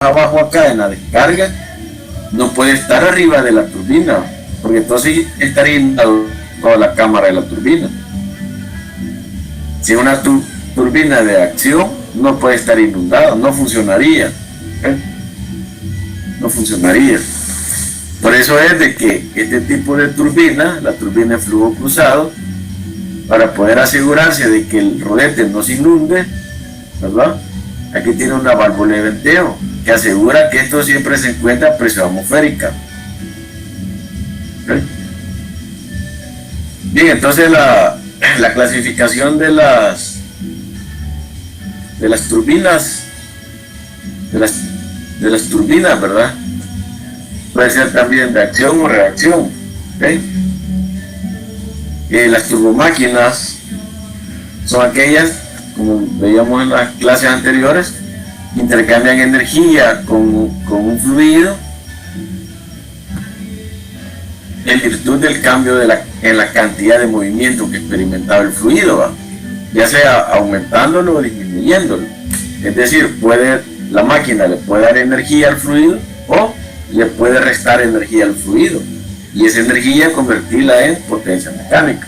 abajo acá en la descarga, no puede estar arriba de la turbina, porque entonces estaría inundado toda la cámara de la turbina. Si es una turbina de acción, no puede estar inundado, no funcionaría. No funcionaría. Por eso es de que este tipo de turbina, la turbina de flujo cruzado, para poder asegurarse de que el rodete no se inunde, ¿verdad? Aquí tiene una válvula de venteo que asegura que esto siempre se encuentra a presión atmosférica. ¿Okay? Bien, entonces la clasificación de las turbinas, de las turbinas, ¿verdad? Puede ser también de acción o reacción. ¿Okay? Las turbomáquinas son aquellas, como veíamos en las clases anteriores, que intercambian energía con un fluido en virtud del cambio en la cantidad de movimiento que experimentaba el fluido, ¿va? Ya sea aumentándolo o disminuyéndolo. Es decir, la máquina le puede dar energía al fluido o le puede restar energía al fluido, y esa energía convertirla en potencia mecánica.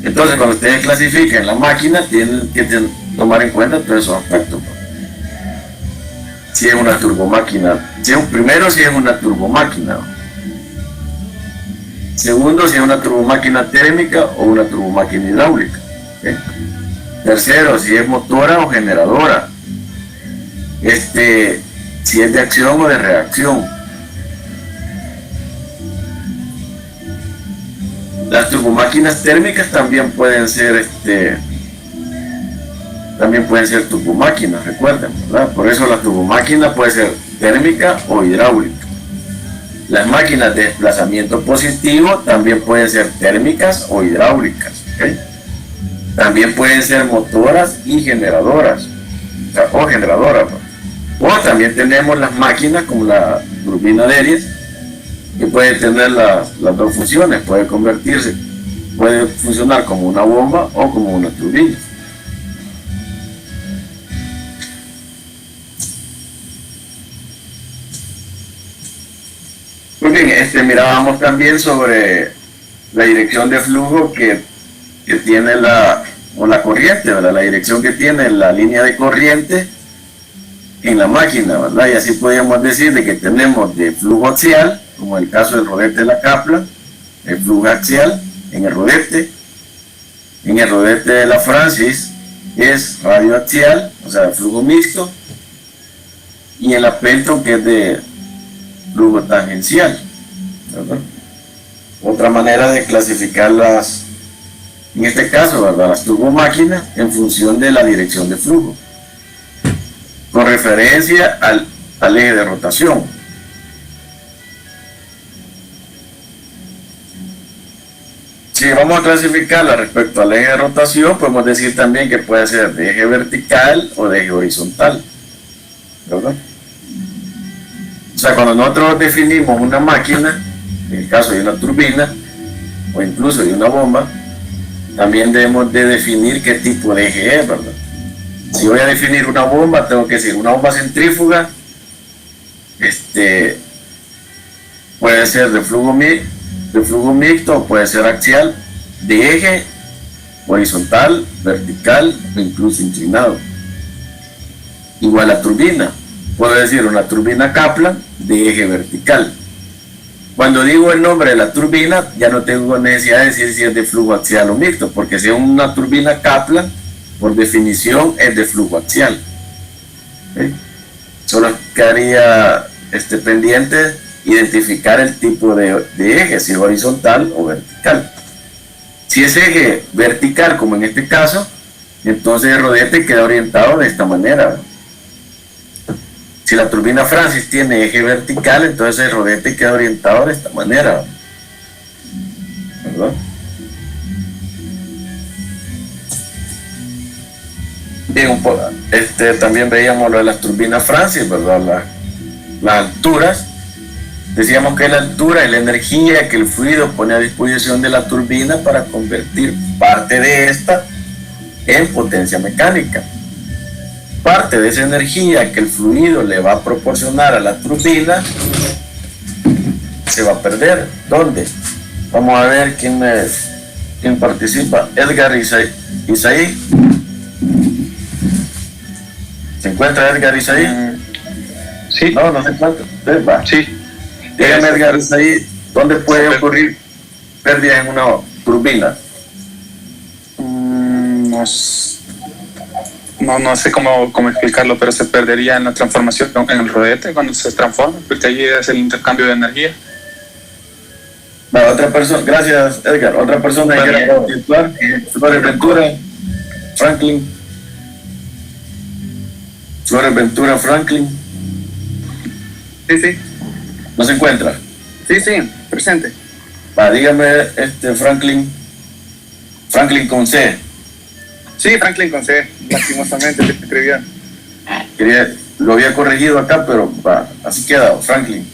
Entonces, cuando ustedes clasifican la máquina, tienen que tomar en cuenta todos esos aspectos. Si es una turbomáquina, primero, si es una turbomáquina. Segundo, si es una turbomáquina térmica o una turbomáquina hidráulica. ¿Okay? Tercero, si es motora o generadora. Si es de acción o de reacción. Las turbomáquinas térmicas también pueden ser turbomáquinas, recuerden, ¿verdad? Por eso la turbomáquina puede ser térmica o hidráulica. Las máquinas de desplazamiento positivo también pueden ser térmicas o hidráulicas. ¿Okay? También pueden ser motoras y generadoras, o generadoras. O también tenemos las máquinas como la turbina de Aries, que puede tener las dos funciones, puede funcionar como una bomba o como una turbina. Muy bien, mirábamos también sobre la dirección de flujo que tiene la corriente, ¿verdad? La dirección que tiene la línea de corriente en la máquina, ¿verdad? Y así podríamos decir de que tenemos de flujo axial, como el caso del rodete de la Kaplan, el flujo axial en el rodete de la Francis es radioaxial, o sea, flujo mixto, y en la Pelton, que es de flujo tangencial, ¿verdad? Otra manera de clasificarlas, en este caso, ¿verdad? Las turbomáquinas en función de la dirección de flujo, con referencia al eje de rotación. Si vamos a clasificarla respecto al eje de rotación, podemos decir también que puede ser de eje vertical o de eje horizontal, ¿verdad? O sea, cuando nosotros definimos una máquina, en el caso de una turbina o incluso de una bomba, también debemos de definir qué tipo de eje es, ¿verdad? Si voy a definir una bomba, tengo que decir una bomba centrífuga, puede ser de flujo mixto o puede ser axial, de eje horizontal, vertical o incluso inclinado. Igual la turbina, puedo decir una turbina Kaplan de eje vertical. Cuando digo el nombre de la turbina, ya no tengo necesidad de decir si es de flujo axial o mixto, porque si es una turbina Kaplan, por definición es de flujo axial. ¿Okay? Solo quedaría pendiente identificar el tipo de eje, si es horizontal o vertical. Si es eje vertical, como en este caso, entonces el rodete queda orientado de esta manera. Si la turbina Francis tiene eje vertical, entonces el rodete queda orientado de esta manera, ¿verdad? Bien, también veíamos lo de las turbinas Francis, ¿verdad? Las alturas. Decíamos que la altura es la energía que el fluido pone a disposición de la turbina para convertir parte de esta en potencia mecánica. parte de esa energía que el fluido le va a proporcionar a la turbina se va a perder. ¿Dónde? Vamos a ver quién participa. Edgar Isaí. ¿Se encuentra Edgar Isaí? Sí. No, no se encuentra. Va. Sí. Dígame, Edgar Isaí, ¿dónde puede ocurrir pérdida en una turbina? No sé cómo explicarlo, pero se perdería en la transformación en el rodete cuando se transforma, porque ahí es el intercambio de energía. Va, otra persona, gracias Edgar, otra persona que quiera participar, Flores Ventura, Franklin. Flores Ventura, Franklin. Sí. ¿No se encuentra? Sí, presente. Va, dígame, Franklin con C. Sí, Franklin con C, lastimosamente se escribió. Lo había corregido acá, pero va, así queda, Franklin.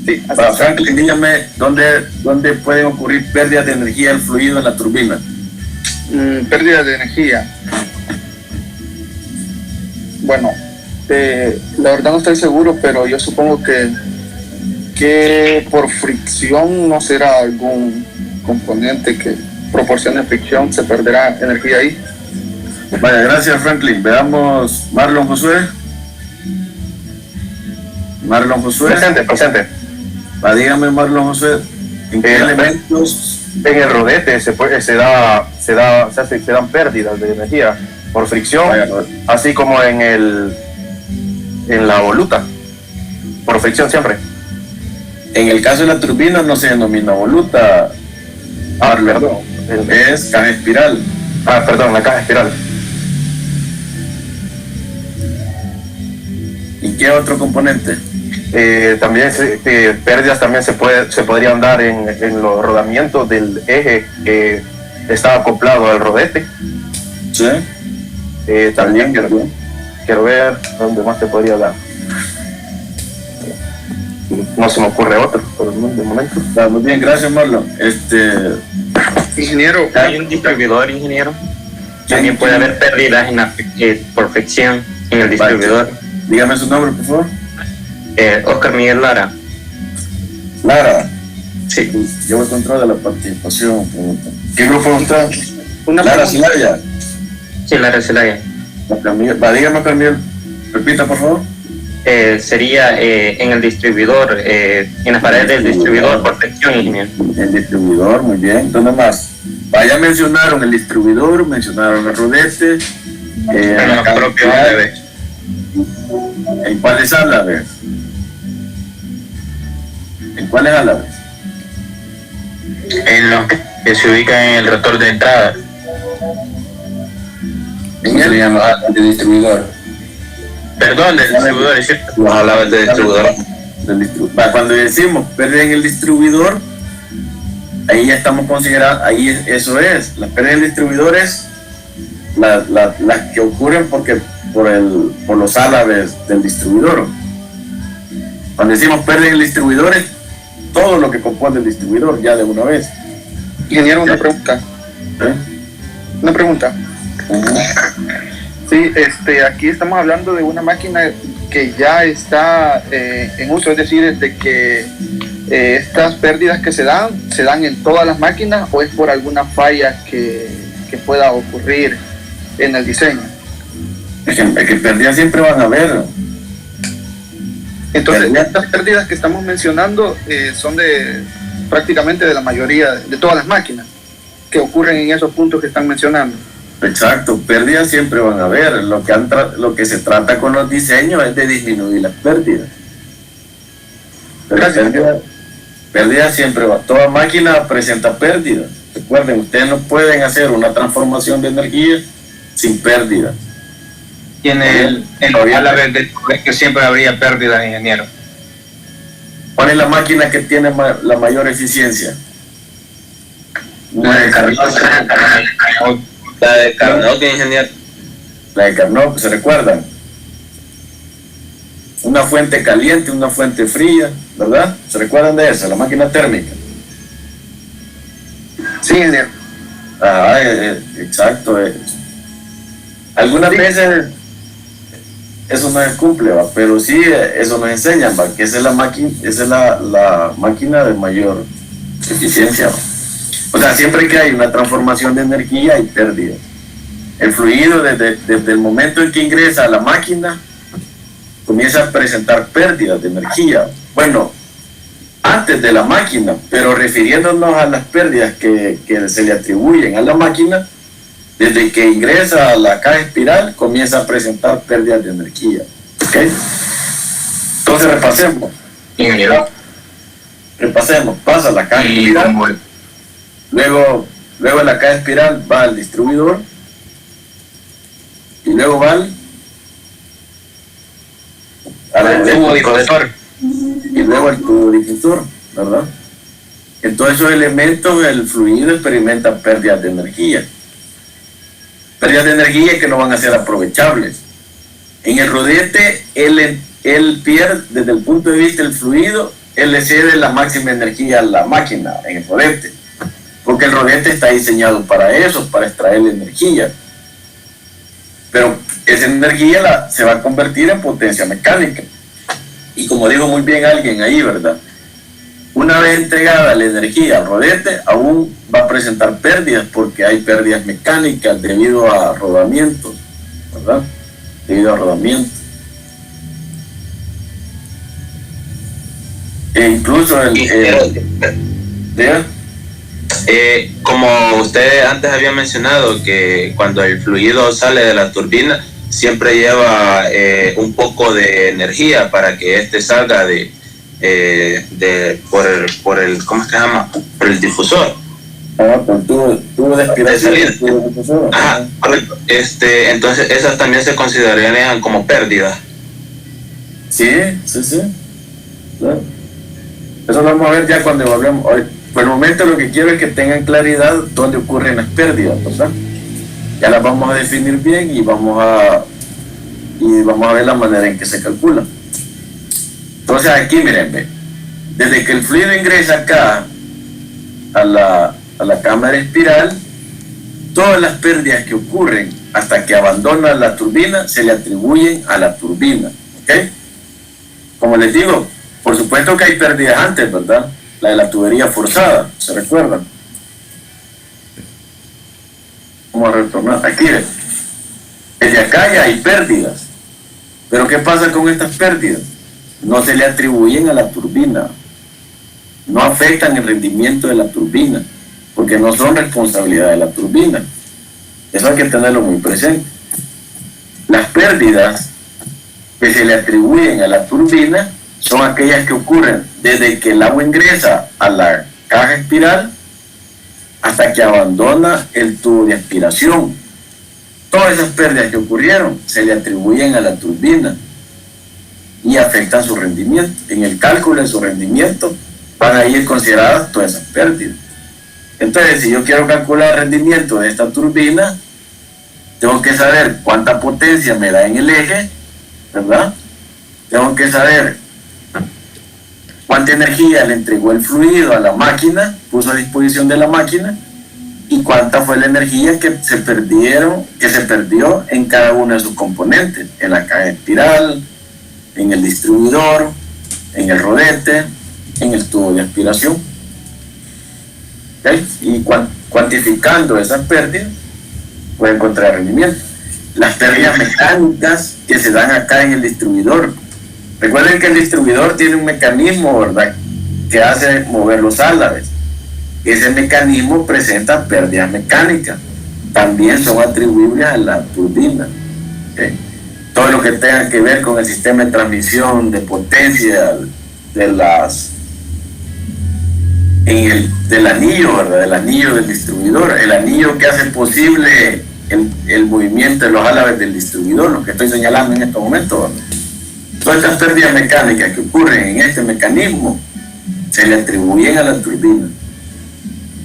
Sí, así va, Franklin, dígame, ¿dónde pueden ocurrir pérdidas de energía del fluido en la turbina? Pérdida de energía. Bueno, la verdad no estoy seguro, pero yo supongo que por fricción no será algún componente que proporcione fricción, se perderá energía ahí. Vaya, gracias Franklin. Veamos Marlon Josué. Presente. Va, dígame Marlon Josué, ¿en qué elementos? En el rodete se dan pérdidas de energía por fricción, así como en la voluta, por fricción siempre. En el caso de la turbina no se denomina voluta, Perdón. Es caja espiral. Perdón, la caja espiral. ¿Y qué otro componente? También pérdidas también se podrían dar en los rodamientos del eje que está acoplado al rodete. Sí. También quiero ver dónde más se podría dar. No se me ocurre otro por el momento. Muy bien, gracias Marlon. Ingeniero. Hay un distribuidor, ingeniero. También puede haber pérdidas por fricción en el distribuidor. Dígame su nombre, por favor. Oscar Miguel Lara. Lara. Sí. Llevo el control de la participación. ¿Qué grupo está? Lara Celaya. Sí, Lara Celaya. Va, dígame también. Repita, por favor. Sería en el distribuidor, en las paredes del distribuidor por fricción, ingeniero. El distribuidor, muy bien. ¿Dónde más? Vaya, mencionaron el distribuidor, mencionaron el rodete. En los propios álabes. ¿En cuáles álabes? ¿En cuáles álabes? En los que se ubican en el rotor de entrada. ¿En el distribuidor? Perdón, del distribuidor, es cierto. Los álabes del distribuidor. Cuando decimos pérdida en el distribuidor, ahí ya estamos considerando, eso es, las pérdidas del distribuidor es las que ocurren por los álabes del distribuidor. Cuando decimos pérdida en el distribuidor es todo lo que compone el distribuidor ya de una vez. Ingeniero, una pregunta. Una pregunta. Sí, aquí estamos hablando de una máquina que ya está en uso, es decir, de que estas pérdidas que se dan en todas las máquinas, o es por alguna falla que pueda ocurrir en el diseño. Es que pérdidas siempre van a haber. Entonces, estas pérdidas que estamos mencionando son prácticamente de la mayoría, de todas las máquinas que ocurren en esos puntos que están mencionando. Exacto, pérdidas siempre van a haber. Lo que se trata con los diseños es de disminuir las pérdidas. Pero pérdidas siempre va. Toda máquina presenta pérdidas. Recuerden, ustedes no pueden hacer una transformación de energía sin pérdida. Y en los álabes de que siempre habría pérdidas, ingeniero. ¿Cuál es la máquina que tiene la mayor eficiencia? La de Carnot. La de Carnot, ingeniero. La de Carnot, ¿se recuerdan? Una fuente caliente, una fuente fría, ¿verdad? ¿Se recuerdan de esa? La máquina térmica. Sí, ingeniero. Exacto. Algunas veces eso no se cumple, ¿va? Pero sí, eso nos enseñan, ¿va? Que esa es la máquina de mayor eficiencia, ¿va? O sea, siempre que hay una transformación de energía hay pérdida. El fluido desde el momento en que ingresa a la máquina comienza a presentar pérdidas de energía. Bueno, antes de la máquina, pero refiriéndonos a las pérdidas que se le atribuyen a la máquina, desde que ingresa a la caja espiral comienza a presentar pérdidas de energía. ¿Ok? Entonces repasemos. Pasa la caja espiral. Luego la caja espiral va al distribuidor y luego va al tubo difusor y luego al tubo difusor, ¿verdad? En todos esos elementos el fluido experimenta pérdidas de energía que no van a ser aprovechables. En el rodete él pierde, desde el punto de vista del fluido, él le cede la máxima energía a la máquina en el rodete, porque el rodete está diseñado para eso, para extraer la energía. Pero esa energía se va a convertir en potencia mecánica. Y como dijo muy bien alguien ahí, ¿verdad? Una vez entregada la energía al rodete, aún va a presentar pérdidas, porque hay pérdidas mecánicas debido a rodamientos, ¿verdad? Debido a rodamientos. E incluso como usted antes había mencionado, que cuando el fluido sale de la turbina siempre lleva un poco de energía para que este salga por el ¿cómo se llama? Por el difusor. Por tubo de aspiración. Ajá, correcto. Entonces esas también se considerarían como pérdidas. Sí. Claro. Eso lo vamos a ver ya cuando hablemos. Por el momento lo que quiero es que tengan claridad dónde ocurren las pérdidas, ¿verdad? Ya las vamos a definir bien y vamos a ver la manera en que se calcula. Entonces aquí miren, desde que el fluido ingresa acá a la cámara espiral, todas las pérdidas que ocurren hasta que abandona la turbina se le atribuyen a la turbina, ¿ok? Como les digo, por supuesto que hay pérdidas antes, ¿verdad? La de la tubería forzada, ¿se recuerdan? Vamos a retornar. Aquí, desde acá ya hay pérdidas. Pero ¿qué pasa con estas pérdidas? No se le atribuyen a la turbina. No afectan el rendimiento de la turbina, porque no son responsabilidad de la turbina. Eso hay que tenerlo muy presente. Las pérdidas que se le atribuyen a la turbina son aquellas que ocurren desde que el agua ingresa a la caja espiral hasta que abandona el tubo de aspiración. Todas esas pérdidas que ocurrieron se le atribuyen a la turbina y afectan su rendimiento. En el cálculo de su rendimiento van a ir consideradas todas esas pérdidas. Entonces, si yo quiero calcular el rendimiento de esta turbina, tengo que saber cuánta potencia me da en el eje, ¿verdad? Tengo que saber cuánta energía le entregó el fluido a la máquina, puso a disposición de la máquina, y cuánta fue la energía que se perdió en cada uno de sus componentes, en la caja espiral, en el distribuidor, en el rodete, en el tubo de aspiración. ¿Okay? Y cuantificando esas pérdidas, puede encontrar rendimiento. Las pérdidas mecánicas que se dan acá en el distribuidor. Recuerden que el distribuidor tiene un mecanismo, ¿verdad?, que hace mover los álabes. Ese mecanismo presenta pérdidas mecánicas. También son atribuibles a la turbina. ¿Okay? Todo lo que tenga que ver con el sistema de transmisión de potencia del anillo, ¿verdad?, del anillo del distribuidor, el anillo que hace posible el movimiento de los álabes del distribuidor, lo que estoy señalando en estos momentos, ¿verdad? Todas estas pérdidas mecánicas que ocurren en este mecanismo se le atribuyen a la turbina.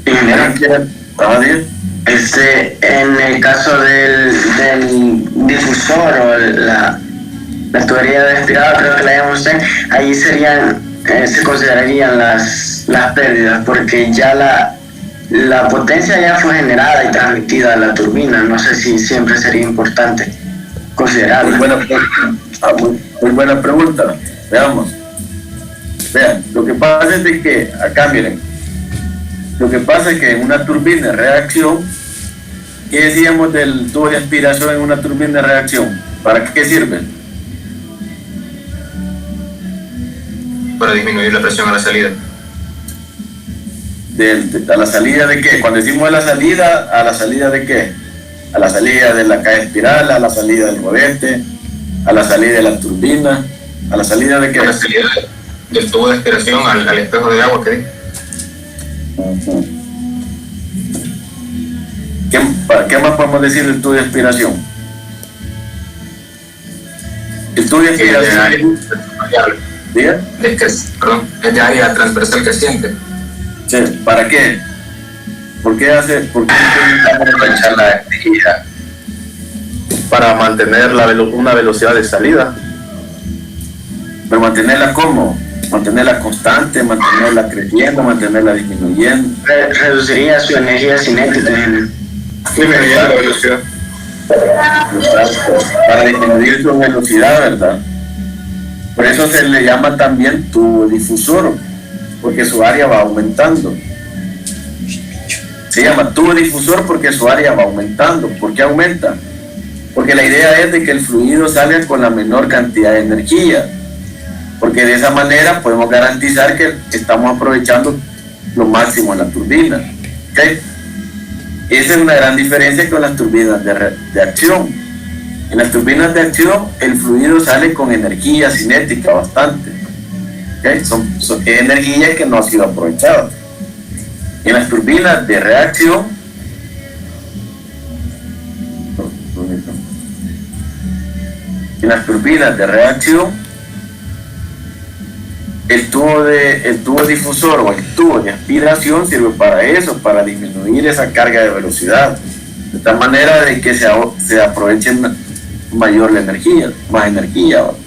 En el caso del difusor o la tubería de aspirado, creo que la llama usted, ahí se considerarían las pérdidas, porque ya la potencia ya fue generada y transmitida a la turbina. No sé si siempre sería importante considerarla. Bueno, Muy buena pregunta. Veamos. Vean, lo que pasa es de que, acá miren, lo que pasa es que en una turbina de reacción, ¿qué decíamos del tubo de aspiración en una turbina de reacción? ¿Para qué sirve? Para disminuir la presión a la salida. ¿A la salida de qué? Cuando decimos ¿a la salida de qué? A la salida de la caja espiral, a la salida del rodete, a la salida de la turbina, a la salida de qué? A la salida del tubo de aspiración al espejo de agua que dije. ¿Qué más podemos decir del tubo de aspiración? El tubo de aspiración... ¿Diga? Es de área transversal creciente. Sí, ¿para qué? ¿Por qué aprovechar la energía? Para mantener una velocidad de salida. ¿Pero mantenerla cómo? Mantenerla constante, mantenerla creciendo, mantenerla disminuyendo. Reduciría su energía cinética. Disminuir la velocidad. Para disminuir su velocidad, ¿verdad? Por eso se le llama también tubo difusor, porque su área va aumentando. Se llama tubo difusor porque su área va aumentando. ¿Por qué aumenta? Porque la idea es de que el fluido salga con la menor cantidad de energía, porque de esa manera podemos garantizar que estamos aprovechando lo máximo en la turbina. ¿Okay? Esa es una gran diferencia con las turbinas de acción. En las turbinas de acción el fluido sale con energía cinética bastante. ¿Okay? Son energía que no ha sido aprovechada. En las turbinas de reacción el tubo difusor o el tubo de aspiración sirve para eso, para disminuir esa carga de velocidad, de tal manera de que se aproveche mayor la energía, más energía, ¿verdad?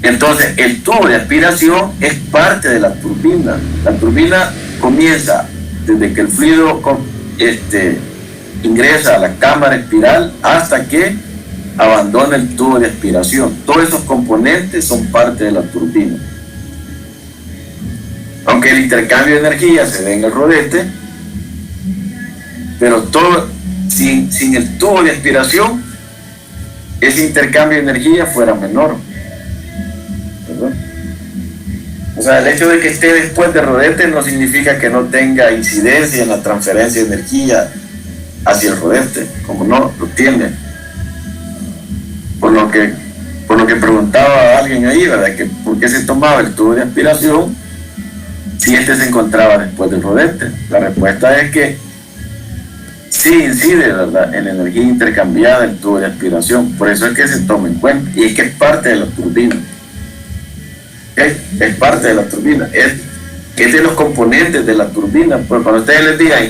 Entonces el tubo de aspiración es parte de la turbina. La turbina comienza desde que el fluido ingresa a la cámara espiral hasta que abandona el tubo de aspiración. Todos esos componentes son parte de la turbina. Aunque el intercambio de energía se ve en el rodete, pero todo sin el tubo de aspiración, ese intercambio de energía fuera menor, ¿verdad? O sea, el hecho de que esté después de rodete no significa que no tenga incidencia en la transferencia de energía hacia el rodete, como no lo tiene. Por lo que preguntaba alguien ahí, ¿verdad? Que ¿por qué se tomaba el tubo de aspiración si este se encontraba después del rodete? La respuesta es que sí incide, ¿verdad?, en la energía intercambiada del tubo de aspiración. Por eso es que se toma en cuenta, y es que es parte de la turbina. Es parte de la turbina, es de los componentes de la turbina. Pues cuando ustedes les digan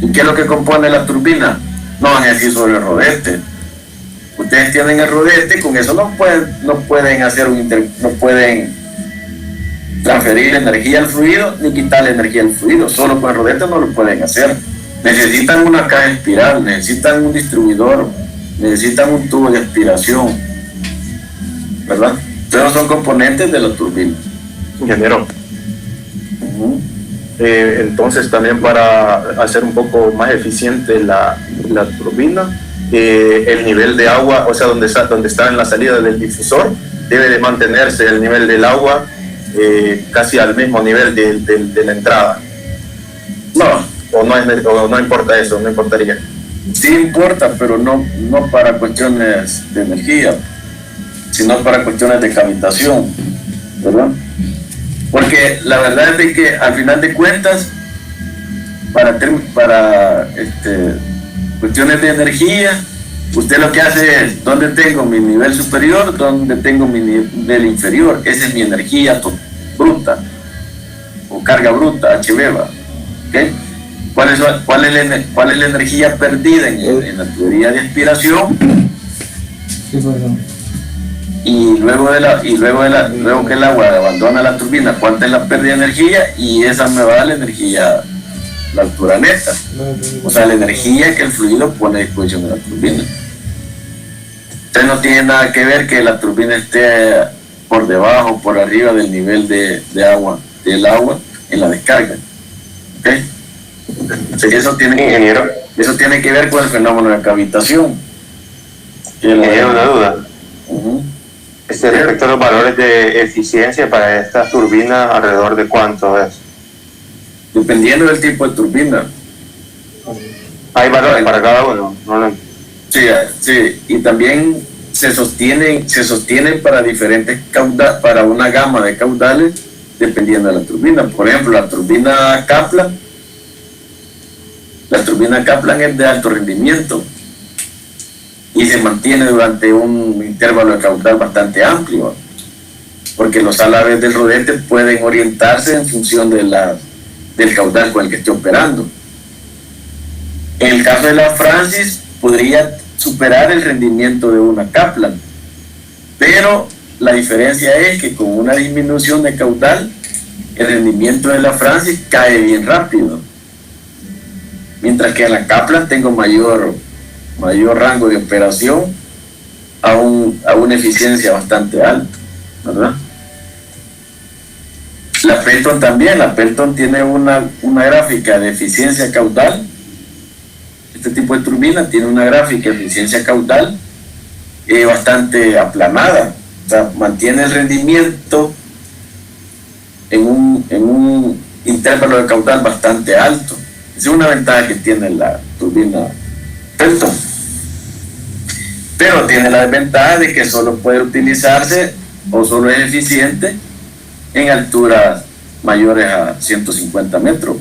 ¿y qué es lo que compone la turbina? No van a decir sobre el rodete. Ustedes tienen el rodete, con eso no pueden transferir energía al fluido ni quitarle energía al fluido. Solo con el rodete no lo pueden hacer. Necesitan una caja espiral, necesitan un distribuidor, necesitan un tubo de aspiración, ¿verdad? Todos son componentes de la turbina. Ingeniero. Entonces también para hacer un poco más eficiente la turbina, el nivel de agua, o sea, donde está en la salida del difusor, debe de mantenerse el nivel del agua casi al mismo nivel de la entrada. O no importa eso, no importaría. Sí importa, pero no para cuestiones de energía, sino para cuestiones de cavitación, ¿verdad? Porque la verdad es que al final de cuentas, para cuestiones de energía, usted lo que hace es, ¿dónde tengo mi nivel superior? ¿Dónde tengo mi nivel inferior? Esa es mi energía bruta, o carga bruta, HV, ¿okay? ¿Cuál es la energía perdida en la tubería de aspiración? Y luego que el agua abandona la turbina, ¿cuánta es la pérdida de energía? Y esa me va a dar la energía, la altura neta, o sea, la energía que el fluido pone a disposición de la turbina. Entonces no tiene nada que ver que la turbina esté por debajo, por arriba del nivel del agua en la descarga. ¿Okay? Eso tiene que ver con el fenómeno de cavitación. Tenía una duda. Uh-huh. Respecto a los valores de eficiencia para estas turbinas, ¿alrededor de cuánto es? Dependiendo del tipo de turbina. ¿Hay valores para cada uno? Sí, y también se sostienen para diferentes caudales, para una gama de caudales, dependiendo de la turbina. Por ejemplo, la turbina Kaplan es de alto rendimiento y se mantiene durante un intervalo de caudal bastante amplio, porque los álabes del rodete pueden orientarse en función del caudal con el que esté operando. En el caso de la Francis, podría superar el rendimiento de una Kaplan, pero la diferencia es que con una disminución de caudal, el rendimiento de la Francis cae bien rápido, mientras que en la Kaplan tengo mayor rango de operación a una eficiencia bastante alta, ¿verdad? La Pelton tiene una gráfica de eficiencia caudal. Este tipo de turbina tiene una gráfica de eficiencia caudal bastante aplanada, o sea, mantiene el rendimiento en un intervalo de caudal bastante alto. Esa es una ventaja que tiene la turbina Pelton, pero tiene la desventaja de que solo puede utilizarse o solo es eficiente en alturas mayores a 150 metros.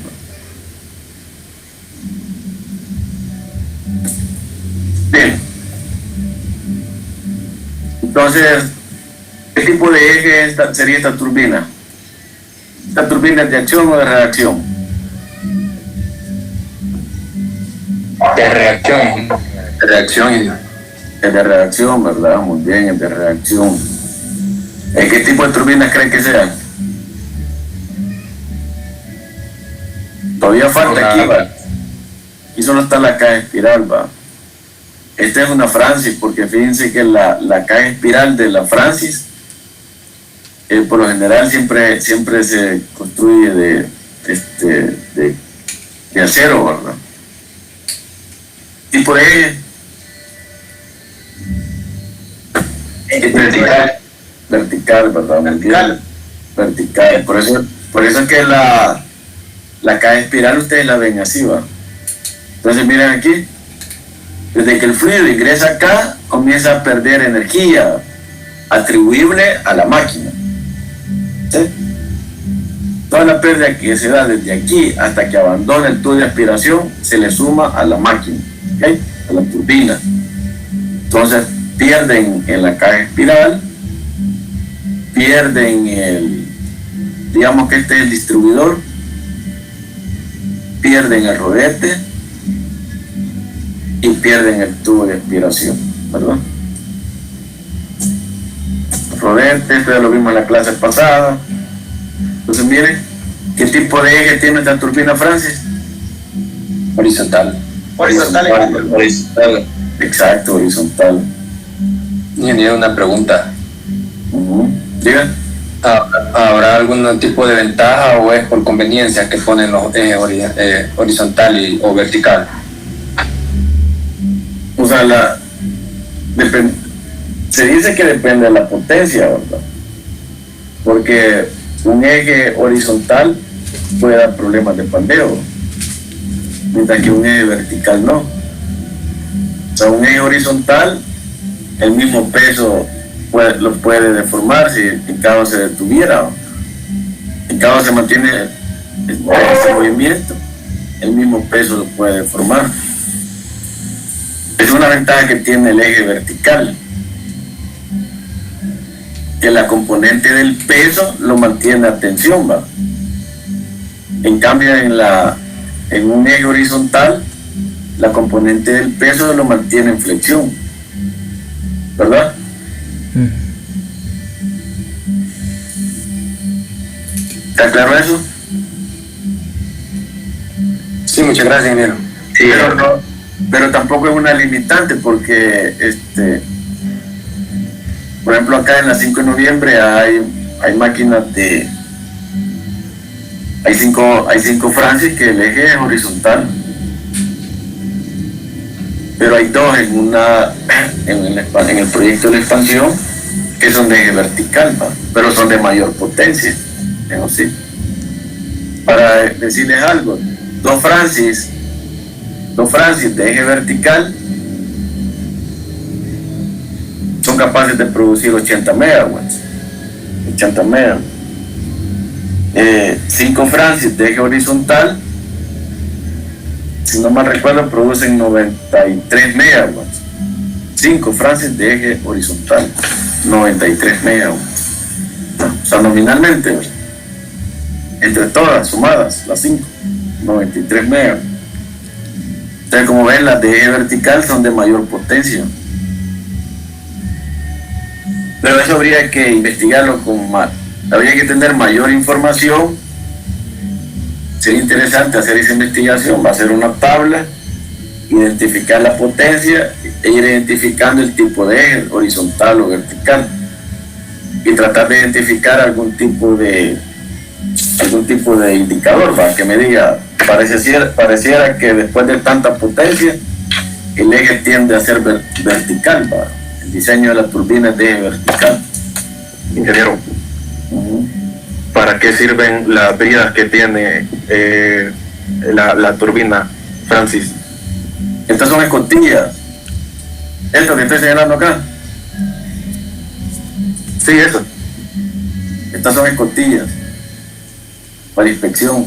Bien, entonces, ¿qué tipo de eje sería esta turbina? ¿Esta turbina es de acción o de reacción? De reacción. Es de reacción, ¿verdad? Muy bien, es de reacción. ¿Qué tipo de turbina creen que sea? Todavía falta aquí, ¿va? Aquí solo está la caja espiral, ¿va? Esta es una Francis, porque fíjense que la caja espiral de la Francis, por lo general siempre se construye de acero, ¿verdad? Tipo de eje. Vertical, ¿verdad? Vertical. Por eso es que la caja espiral ustedes la ven así, ¿va? Entonces miren aquí, desde que el fluido ingresa acá, comienza a perder energía atribuible a la máquina. ¿Sí? Toda la pérdida que se da desde aquí hasta que abandona el tubo de aspiración se le suma a la máquina, ¿okay? A la turbina. Entonces pierden en la caja espiral, pierden digamos que este es el distribuidor, pierden el rodete y pierden el tubo de aspiración, ¿verdad? Rodete, esto ya lo vimos en la clase pasada. Entonces miren, ¿qué tipo de eje tiene esta turbina Francis? Horizontal. Exacto, horizontal. Ingeniero, una pregunta. Diga. ¿Habrá algún tipo de ventaja o es por conveniencia que ponen los ejes horizontal o vertical? O sea, se dice que depende de la potencia, ¿verdad? Porque un eje horizontal puede dar problemas de pandeo, mientras que un eje vertical no. O sea, un eje horizontal, el mismo peso los puede deformar si en caso se detuviera. En caso se mantiene ese movimiento, el mismo peso lo puede deformar. Es una ventaja que tiene el eje vertical, que la componente del peso lo mantiene a tensión, ¿va? En cambio en un eje horizontal la componente del peso lo mantiene en flexión, ¿verdad? ¿Está claro eso? Sí, muchas gracias, ingeniero. Sí, pero tampoco es una limitante, porque Por ejemplo, acá en la 5 de noviembre hay máquinas de... Hay cinco Francis que el eje es horizontal, pero hay dos en el proyecto de la expansión que son de eje vertical, ¿va? Pero son de mayor potencia, ¿no? Sí. Para decirles algo, dos Francis de eje vertical son capaces de producir 80 megawatts. 80 megawatts. 5 Francis de eje horizontal, si no mal recuerdo, producen 93 megawatts. 5 Francis de eje horizontal, 93 megawatts. O sea, nominalmente, entre todas sumadas, las 5, 93 megawatts. Entonces, como ven, las de eje vertical son de mayor potencia. Pero eso habría que investigarlo con más. Habría que tener mayor información. Sería interesante hacer esa investigación. Va a ser una tabla, identificar la potencia e ir identificando el tipo de eje, horizontal o vertical, y tratar de identificar algún tipo de indicador para que me diga, pareciera que después de tanta potencia el eje tiende a ser vertical, ¿va? El diseño de la turbina es de eje vertical. Ingeniero, ¿para qué sirven las bridas que tiene la turbina Francis? Estas son escotillas. Esto que estoy señalando acá. Sí, eso. Estas son escotillas para inspección.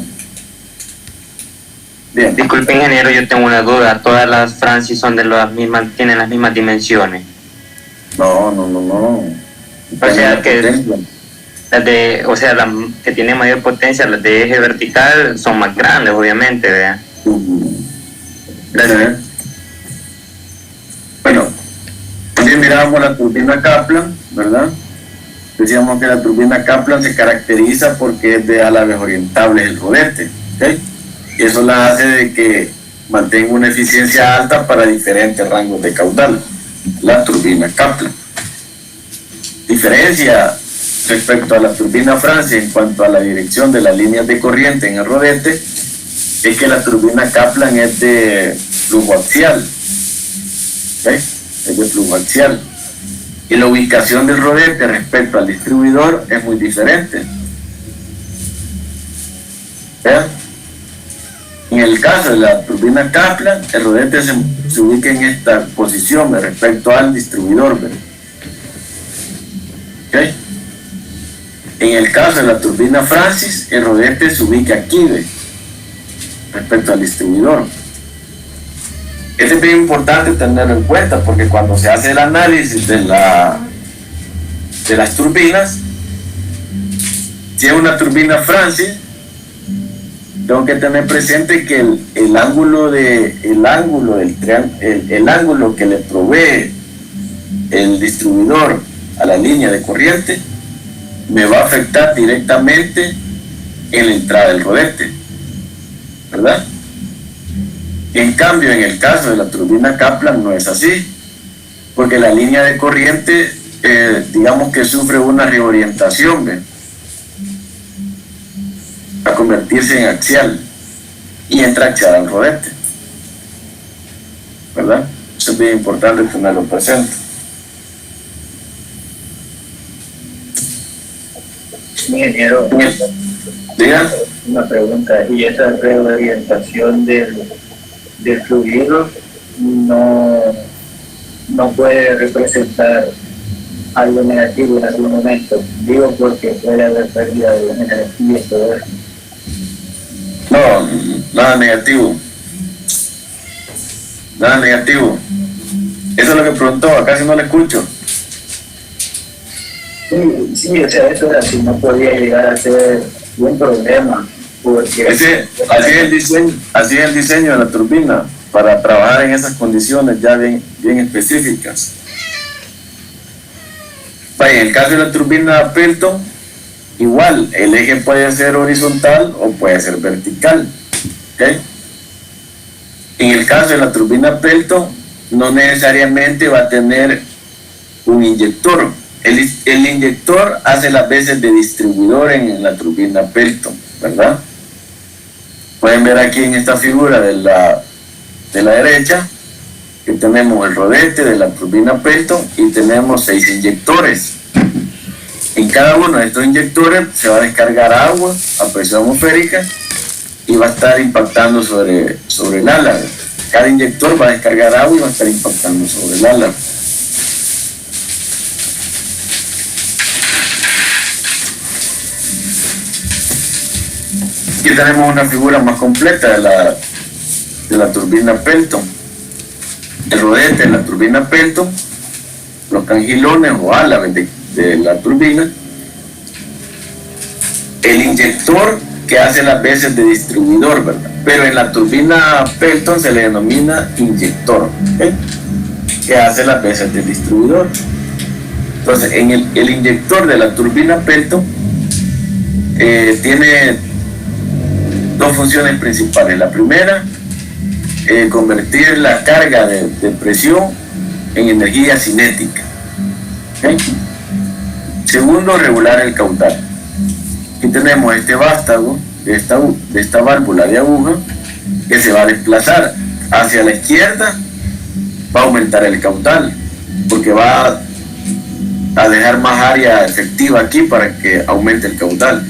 Bien. Disculpe, ingeniero, yo tengo una duda. ¿Todas las Francis son de las mismas, tienen las mismas dimensiones? No. O sea que las que tienen mayor potencia, las de eje vertical, son más grandes, obviamente, ¿verdad? Gracias. Bueno, también mirábamos la turbina Kaplan, ¿verdad? Decíamos que la turbina Kaplan se caracteriza porque es de alaves orientables el rodete, ¿ok? Y eso la hace de que mantenga una eficiencia alta para diferentes rangos de caudal, la turbina Kaplan. Diferencia respecto a la turbina Francis en cuanto a la dirección de las líneas de corriente en el rodete es que la turbina Kaplan es de flujo axial, ¿ok? Es de flujo axial, y la ubicación del rodete respecto al distribuidor es muy diferente. ¿Vean? En el caso de la turbina Kaplan, el rodete se ubica en esta posición respecto al distribuidor, ¿verdad? ¿Okay? En el caso de la turbina Francis, el rodete se ubica aquí, ¿ve? Respecto al distribuidor. Esto es bien importante tenerlo en cuenta porque cuando se hace el análisis de las turbinas, si es una turbina Francis, tengo que tener presente que el ángulo que le provee el distribuidor a la línea de corriente me va a afectar directamente en la entrada del rodete, ¿verdad? En cambio, en el caso de la turbina Kaplan no es así, porque la línea de corriente, digamos que sufre una reorientación, ¿ve? A convertirse en axial y entra axial al rodete, ¿verdad? Eso es bien importante tenerlo presente. Ingeniero, diga. Una pregunta, ¿y esa reorientación del fluido no puede representar algo negativo en algún momento? Digo porque puede haber pérdida de energía y todo eso. No, nada negativo. Nada negativo. Eso es lo que preguntó, acá si no le escucho. Sí, o sea, eso era si no podía llegar a ser un problema. Porque así es el diseño de la turbina, para trabajar en esas condiciones ya bien específicas. En el caso de la turbina Pelton, igual, el eje puede ser horizontal o puede ser vertical, ¿okay? En el caso de la turbina Pelton, no necesariamente va a tener un inyector el inyector hace las veces de distribuidor en la turbina Pelton, ¿verdad? Pueden ver aquí en esta figura de la derecha que tenemos el rodete de la turbina Pelton y tenemos 6 inyectores. En cada uno de estos inyectores se va a descargar agua a presión atmosférica y va a estar impactando sobre el ala. Cada inyector va a descargar agua y va a estar impactando sobre el ala. Aquí tenemos una figura más completa de la turbina Pelton. El rodete de la turbina Pelton, los cangilones o alas de la turbina, el inyector que hace las veces de distribuidor, ¿verdad? Pero en la turbina Pelton se le denomina inyector, ¿okay? Que hace las veces de distribuidor. Entonces, en el inyector de la turbina Pelton tiene dos funciones principales. La primera, convertir la carga de presión en energía cinética. ¿Okay? Segundo, regular el caudal. Aquí tenemos este vástago de esta válvula de aguja que se va a desplazar hacia la izquierda, va a aumentar el caudal porque va a dejar más área efectiva aquí para que aumente el caudal.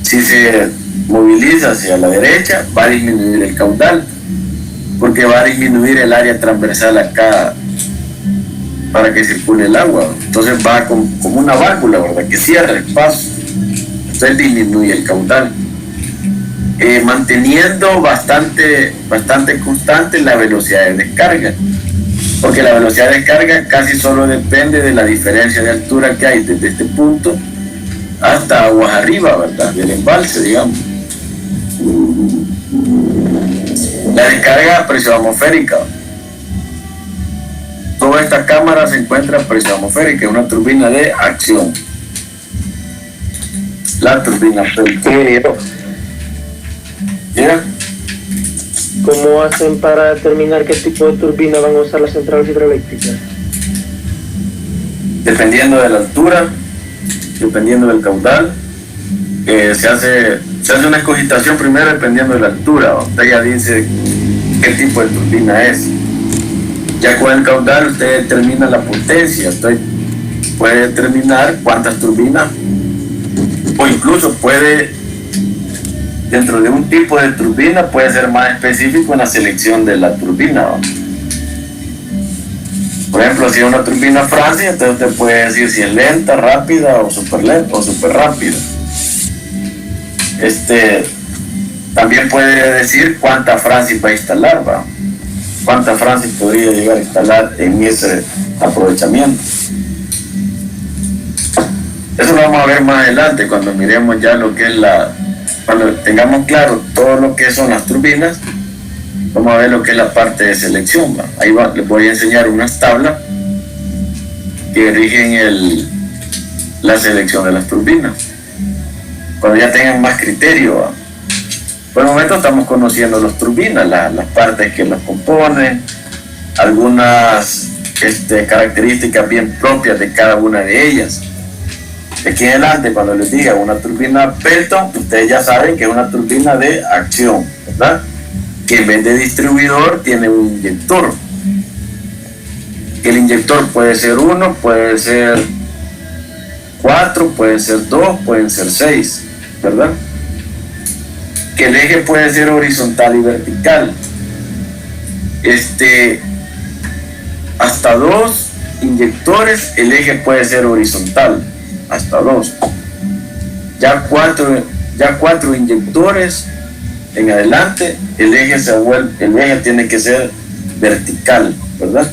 Si se moviliza hacia la derecha, va a disminuir el caudal porque va a disminuir el área transversal acá para que circule el agua. Entonces va como una válvula, ¿verdad?, que cierra el paso. Entonces disminuye el caudal, manteniendo bastante constante la velocidad de descarga, porque la velocidad de descarga casi solo depende de la diferencia de altura que hay desde este punto hasta aguas arriba, ¿verdad?, del embalse, digamos. La descarga a presión atmosférica. Toda esta cámara se encuentra a presión atmosférica, es una turbina de acción. La turbina Pelton. ¿Ya? ¿Cómo hacen para determinar qué tipo de turbina van a usar las centrales hidroeléctricas? Dependiendo de la altura, dependiendo del caudal, se hace una escogitación primero dependiendo de la altura. Usted ya dice qué tipo de turbina es. Ya con el caudal usted determina la potencia. Usted puede determinar cuántas turbinas, o incluso puede, dentro de un tipo de turbina, puede ser más específico en la selección de la turbina, ¿no? Por ejemplo, si es una turbina Francia, entonces usted puede decir si es lenta, rápida o súper lenta o súper rápida. También puede decir cuánta Francia va a instalar, ¿va? Cuánta Francia podría llegar a instalar en ese aprovechamiento. Eso lo vamos a ver más adelante cuando miremos ya lo que es cuando tengamos claro todo lo que son las turbinas. Vamos a ver lo que es la parte de selección, ¿va? Ahí les voy a enseñar unas tablas que rigen la selección de las turbinas. Cuando ya tengan más criterio, ¿va? Por el momento estamos conociendo las turbinas, las partes que las componen, algunas características bien propias de cada una de ellas. De aquí en adelante, cuando les diga una turbina Pelton, ustedes ya saben que es una turbina de acción, ¿verdad? Que en vez de distribuidor tiene un inyector. Que el inyector puede ser 1, puede ser 4, puede ser 2, pueden ser 6, ¿verdad? Que el eje puede ser horizontal y vertical. Hasta 2 inyectores el eje puede ser horizontal, hasta 2. Ya 4 inyectores en adelante el eje tiene que ser vertical, ¿verdad?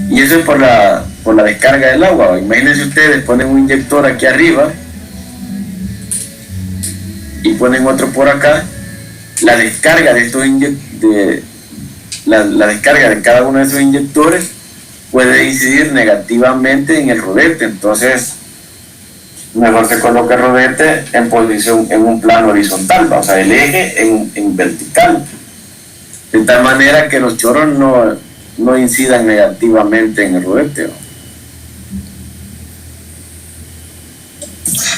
Y eso es por la descarga del agua. Imagínense ustedes, ponen un inyector aquí arriba y ponen otro por acá. La descarga de la descarga de cada uno de esos inyectores puede incidir negativamente en el rodete. Entonces mejor se coloca el rodete en posición, en un plano horizontal, o sea, el eje en vertical, de tal manera que los chorros no incidan negativamente en el rodete, ¿no?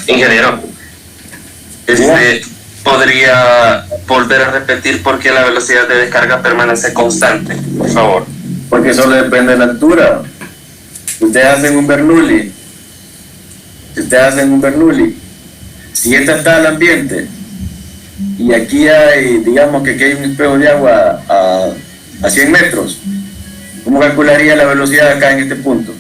Ingeniero, ¿podría volver a repetir por qué la velocidad de descarga permanece constante, por favor? Porque solo depende de la altura. Ustedes hacen un Bernoulli. Si esta está al ambiente y aquí hay, digamos que aquí hay un espejo de agua a 100 metros, ¿cómo calcularía la velocidad acá en este punto?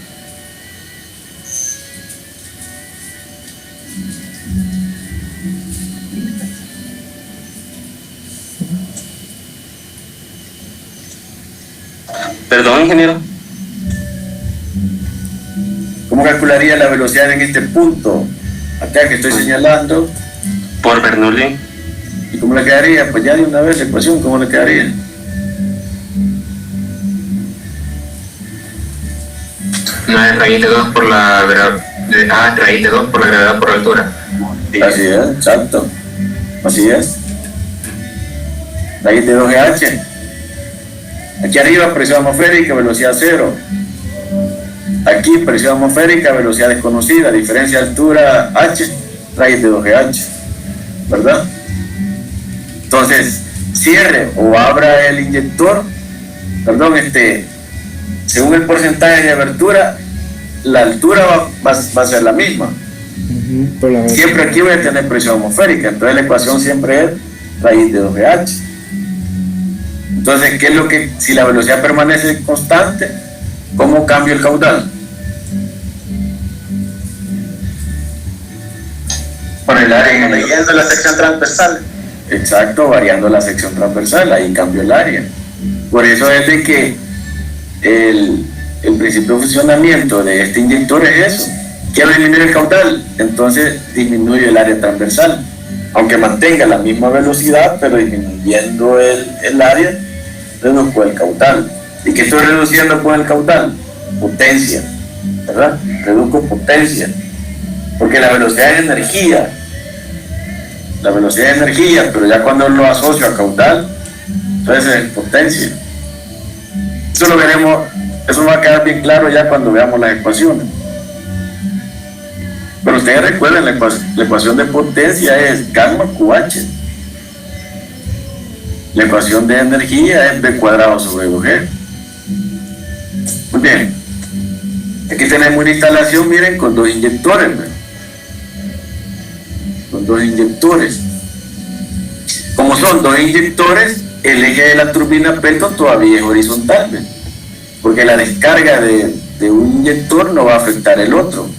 Perdón, ingeniero. ¿Cómo calcularía la velocidad en este punto? Acá que estoy señalando. Por Bernoulli. ¿Y cómo le quedaría? Pues ya de una vez la ecuación, ¿cómo le quedaría? No es raíz de 2 por la gravedad. Raíz de 2 por la gravedad por la altura. Sí. Así es, exacto. Así es. Raíz de 2GH. Aquí arriba presión atmosférica, velocidad 0. Aquí presión atmosférica, velocidad desconocida, diferencia de altura H, raíz de 2GH, ¿verdad? Entonces, cierre o abra el inyector, perdón, según el porcentaje de abertura, la altura va a ser la misma. Siempre aquí voy a tener presión atmosférica, entonces la ecuación siempre es raíz de 2GH. Entonces, ¿qué es lo que, si la velocidad permanece constante, cómo cambio el caudal? Por el área, variando la sección transversal. Exacto, variando la sección transversal, ahí cambio el área. Por eso es de que el principio de funcionamiento de este inyector es eso. Quiero disminuir el caudal, entonces disminuyo el área transversal. Aunque mantenga la misma velocidad, pero disminuyendo el área, reduzco el caudal. ¿Y qué estoy reduciendo con el caudal? Potencia, ¿verdad? Reduzco potencia. Porque la velocidad es energía. La velocidad es energía, pero ya cuando lo asocio a caudal, entonces es potencia. Eso lo veremos, eso va a quedar bien claro ya cuando veamos las ecuaciones. Pero ustedes recuerden, la ecuación de potencia es gamma QH. La ecuación de energía es B cuadrado sobre 2G. Muy bien. Aquí tenemos una instalación, miren, con dos inyectores. ¿Ven? Con dos inyectores. Como son dos inyectores, el eje de la turbina peto todavía es horizontal. ¿Ven? Porque la descarga de un inyector no va a afectar el otro.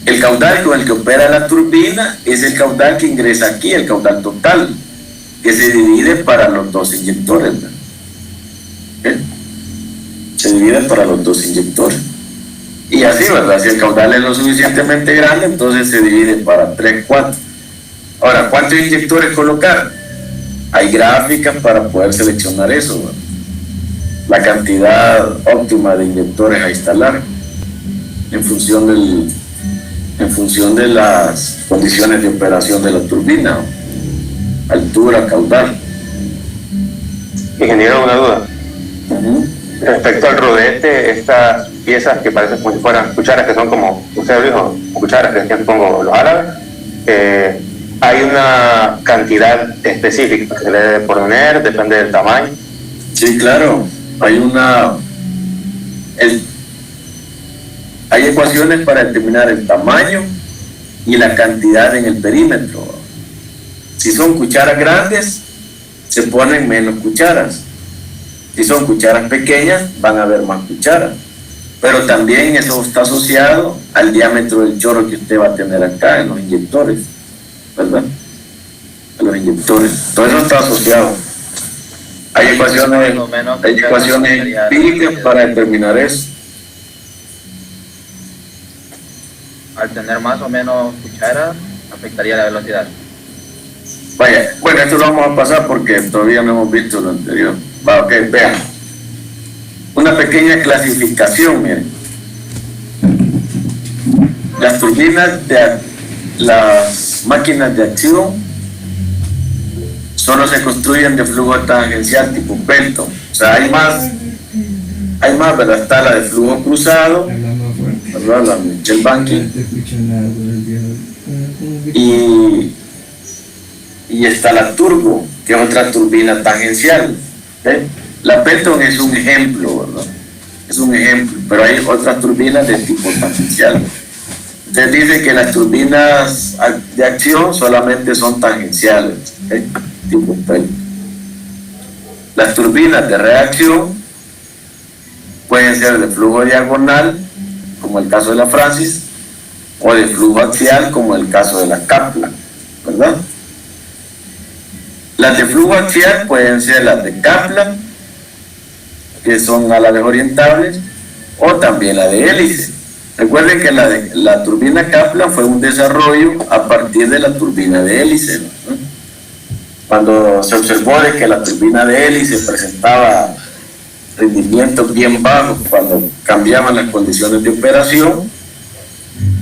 El caudal con el que opera la turbina es el caudal que ingresa aquí, el caudal total, que se divide para los dos inyectores. ¿Eh? Se divide para los dos inyectores. Y así, ¿verdad? Si el caudal es lo suficientemente grande, entonces se divide para 3, 4. Ahora, ¿cuántos inyectores colocar? Hay gráficas para poder seleccionar eso, ¿verdad? La cantidad óptima de inyectores a instalar en función de las condiciones de operación de la turbina, altura, caudal. Ingeniero, una duda. Respecto al rodete, estas piezas que parecen como si fueran cucharas, que son como, usted dijo, cucharas, que yo supongo los árabes, hay una cantidad específica que se le debe poner, depende del tamaño. Sí, claro, hay ecuaciones para determinar el tamaño y la cantidad en el perímetro. Si son cucharas grandes, se ponen menos cucharas. Si son cucharas pequeñas, van a haber más cucharas. Pero también eso está asociado al diámetro del chorro que usted va a tener acá en los inyectores, ¿verdad? A los inyectores. Todo eso está asociado. Hay ecuaciones empíricas para determinar eso. Al tener más o menos cucharas, afectaría la velocidad. Vaya, bueno, esto lo vamos a pasar porque todavía no hemos visto lo anterior. Va, ok, vean. Una pequeña clasificación, miren. Las turbinas las máquinas de acción solo se construyen de flujo tangencial tipo Pelton. O sea, hay más, ¿verdad? Está la de flujo cruzado, ¿verdad? La Mitchell Banking. Y está la turbo, que es otra turbina tangencial. La Pelton es un ejemplo, ¿verdad? Es un ejemplo, pero hay otras turbinas de tipo tangencial. Usted dice que las turbinas de acción solamente son tangenciales, tipo Pelton. Las turbinas de reacción pueden ser de flujo diagonal, como el caso de la Francis, o de flujo axial, como el caso de la Kaplan, ¿verdad? Las de flujo axial pueden ser las de Kaplan, que son alaves orientables, o también la de hélice. Recuerden que la turbina Kaplan fue un desarrollo a partir de la turbina de hélice, ¿no? Cuando se observó de que la turbina de hélice presentaba rendimientos bien bajos cuando cambiaban las condiciones de operación,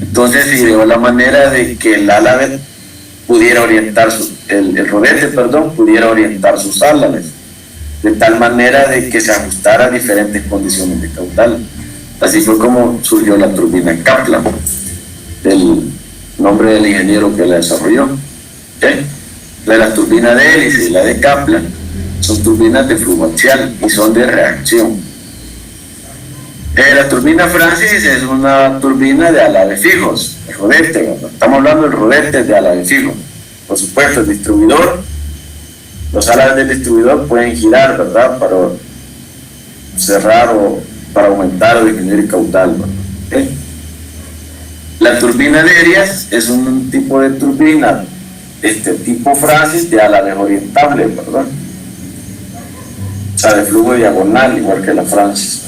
entonces se ideó la manera de que el álave pudiera orientar el rodete, pudiera orientar sus álabes de tal manera de que se ajustara a diferentes condiciones de caudal. Así fue como surgió la turbina Kaplan, del nombre del ingeniero que la desarrolló. La turbina de hélice y la de Kaplan son turbinas de flujo axial y son de reacción. La turbina Francis es una turbina de alaves fijos, el rodete, ¿verdad? Estamos hablando del rodete de alaves fijos. Por supuesto, el distribuidor, los alaves del distribuidor pueden girar, ¿verdad? Para cerrar o para aumentar o disminuir el caudal, ¿verdad? La turbina de Arias es un tipo de turbina tipo Francis de alaves orientables, ¿verdad? O sea, de flujo diagonal, igual que la Francis.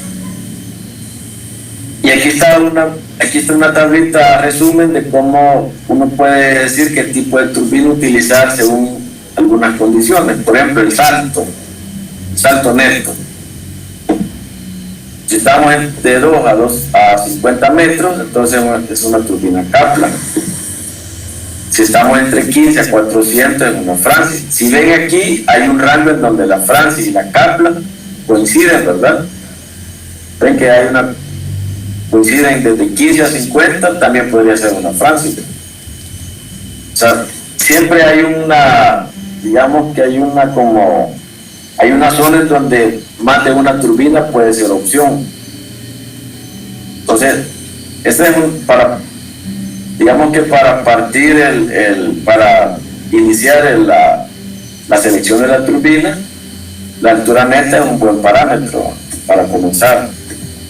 Y aquí está una tablita resumen de cómo uno puede decir qué tipo de turbina utilizar según algunas condiciones. Por ejemplo, el salto neto. Si estamos de 2 a 50 metros, entonces es una turbina Kaplan. Si estamos entre 15 a 400 es una Francis. Si ven aquí, hay un rango en donde la Francis y la Kaplan coinciden, ¿verdad? Ven que coinciden desde 15 a 50, también podría ser una Francis. O sea, siempre hay digamos que hay una zona en donde más de una turbina puede ser opción. Entonces, digamos que para partir para iniciar la selección de la turbina, la altura neta es un buen parámetro para comenzar.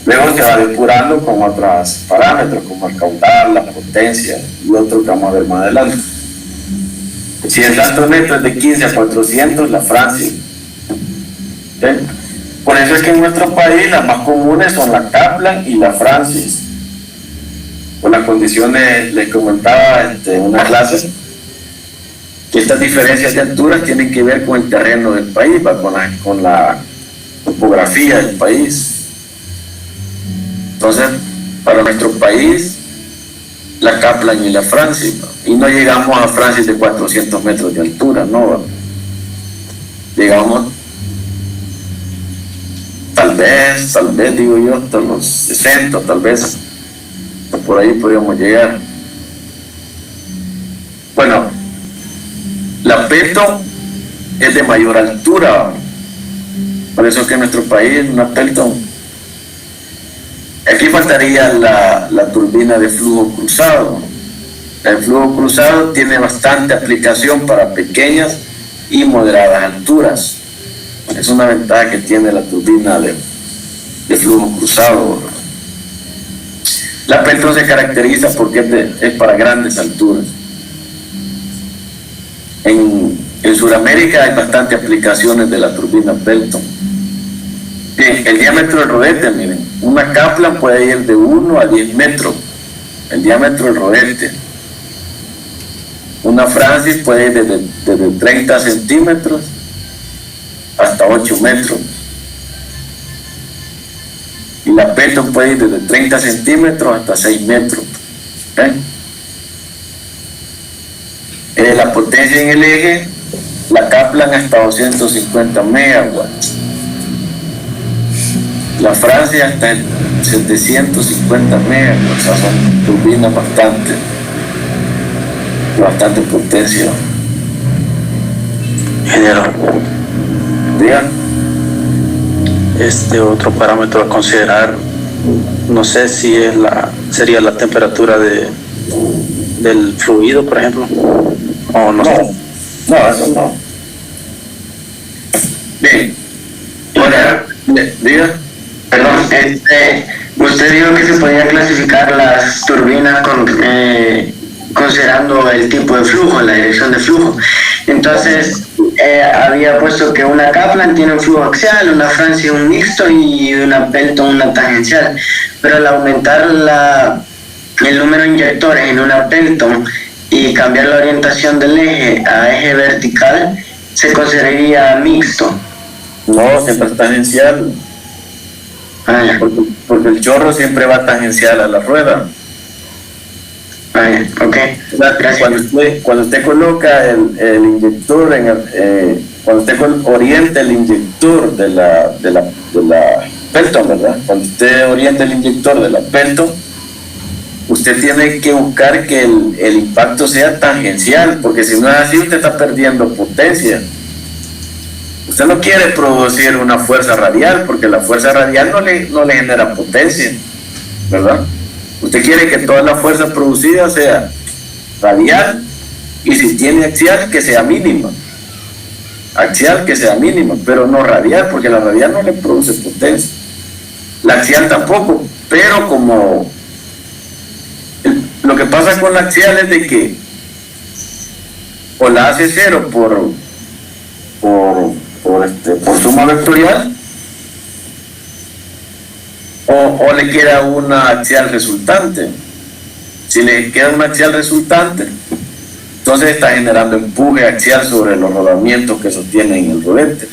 Luego se va depurando con otros parámetros como el caudal, la potencia y otros que vamos a ver más adelante. Si el salto neto es de 15 a 400, la Francis. Por eso es que en nuestro país las más comunes son la Kaplan y la Francis. Por las condiciones, les comentaba en una clase que estas diferencias de alturas tienen que ver con el terreno del país, con la topografía del país. Entonces, para nuestro país, la Kaplan y la Francis, ¿no? Y no llegamos a Francis de 400 metros de altura, no. Llegamos tal vez digo yo, hasta los 60, tal vez por ahí podríamos llegar. Bueno, la Pelton es de mayor altura, por eso es que en nuestro país una Pelton. Aquí faltaría la turbina de flujo cruzado. El flujo cruzado tiene bastante aplicación para pequeñas y moderadas alturas. Es una ventaja que tiene la turbina de flujo cruzado. La Pelton se caracteriza porque es para grandes alturas. En Sudamérica hay bastantes aplicaciones de la turbina Pelton. Bien, el diámetro del rodete, miren, una Kaplan puede ir de 1 a 10 metros, el diámetro del rodete. Una Francis puede ir desde 30 centímetros hasta 8 metros. Y la Pelton puede ir desde 30 centímetros hasta 6 metros. La potencia en el eje, la Kaplan hasta 250 megawatts. La Francia está en 750 megas, o sea, son turbinas bastante potencia. Ingeniero, Digan. Otro parámetro a considerar, no sé si sería la temperatura del fluido, por ejemplo, o no. No, eso no. Bien. Diga. Perdón, usted dijo que se podía clasificar las turbinas considerando el tipo de flujo, la dirección de flujo. Entonces, había puesto que una Kaplan tiene un flujo axial, una Francia un mixto y una Pelton una tangencial. Pero al aumentar el número de inyectores en una Pelton y cambiar la orientación del eje a eje vertical, se consideraría mixto. No, siempre es tangencial. Porque el chorro siempre va tangencial a la rueda. Okay. Cuando usted coloca el inyector cuando usted orienta el inyector de la Pelton, ¿verdad? Cuando usted orienta el inyector de la Pelton, usted tiene que buscar que el impacto sea tangencial, porque si no es así, usted está perdiendo potencia. Usted no quiere producir una fuerza radial, porque la fuerza radial no le genera potencia, ¿verdad? Usted quiere que toda la fuerza producida sea radial, y si tiene axial, que sea mínima. Axial que sea mínima, pero no radial, porque la radial no le produce potencia. La axial tampoco, pero como lo que pasa con la axial es de que o la hace cero por suma vectorial, o le queda una axial resultante. Si le queda una axial resultante, entonces está generando empuje axial sobre los rodamientos que sostienen el rodete.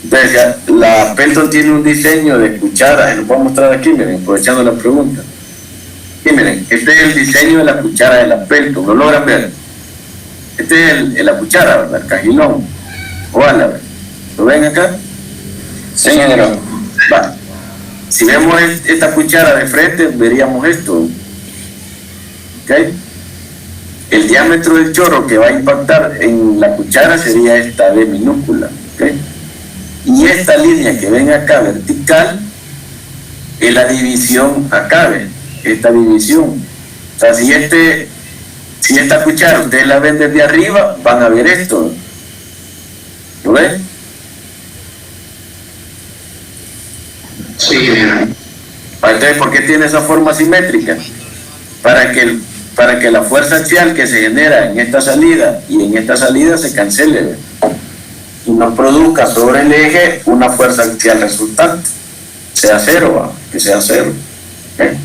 Entonces ya, la Pelton tiene un diseño de cuchara, lo puedo mostrar aquí, miren, aprovechando la pregunta. Y miren, este es el diseño de la cuchara de la Pelton, ¿lo logran ver? Este es la cuchara, ¿verdad? El cajilón. Ojalá, ¿lo ven acá? Sí, ingeniero. Va. Si vemos esta cuchara de frente, veríamos esto. ¿Ok? El diámetro del chorro que va a impactar en la cuchara sería esta D minúscula. ¿Ok? Y esta línea que ven acá vertical es la división acá, ¿ven? Esta división. O sea, si esta cuchara ustedes la ven desde arriba, van a ver esto. ¿Lo ven? Sí, bien. Entonces, ¿por qué tiene esa forma simétrica? Para que la fuerza axial que se genera en esta salida y en esta salida se cancele, ¿ve? Y no produzca sobre el eje una fuerza axial resultante, sea cero, ¿va? Que sea cero. ¿Okay?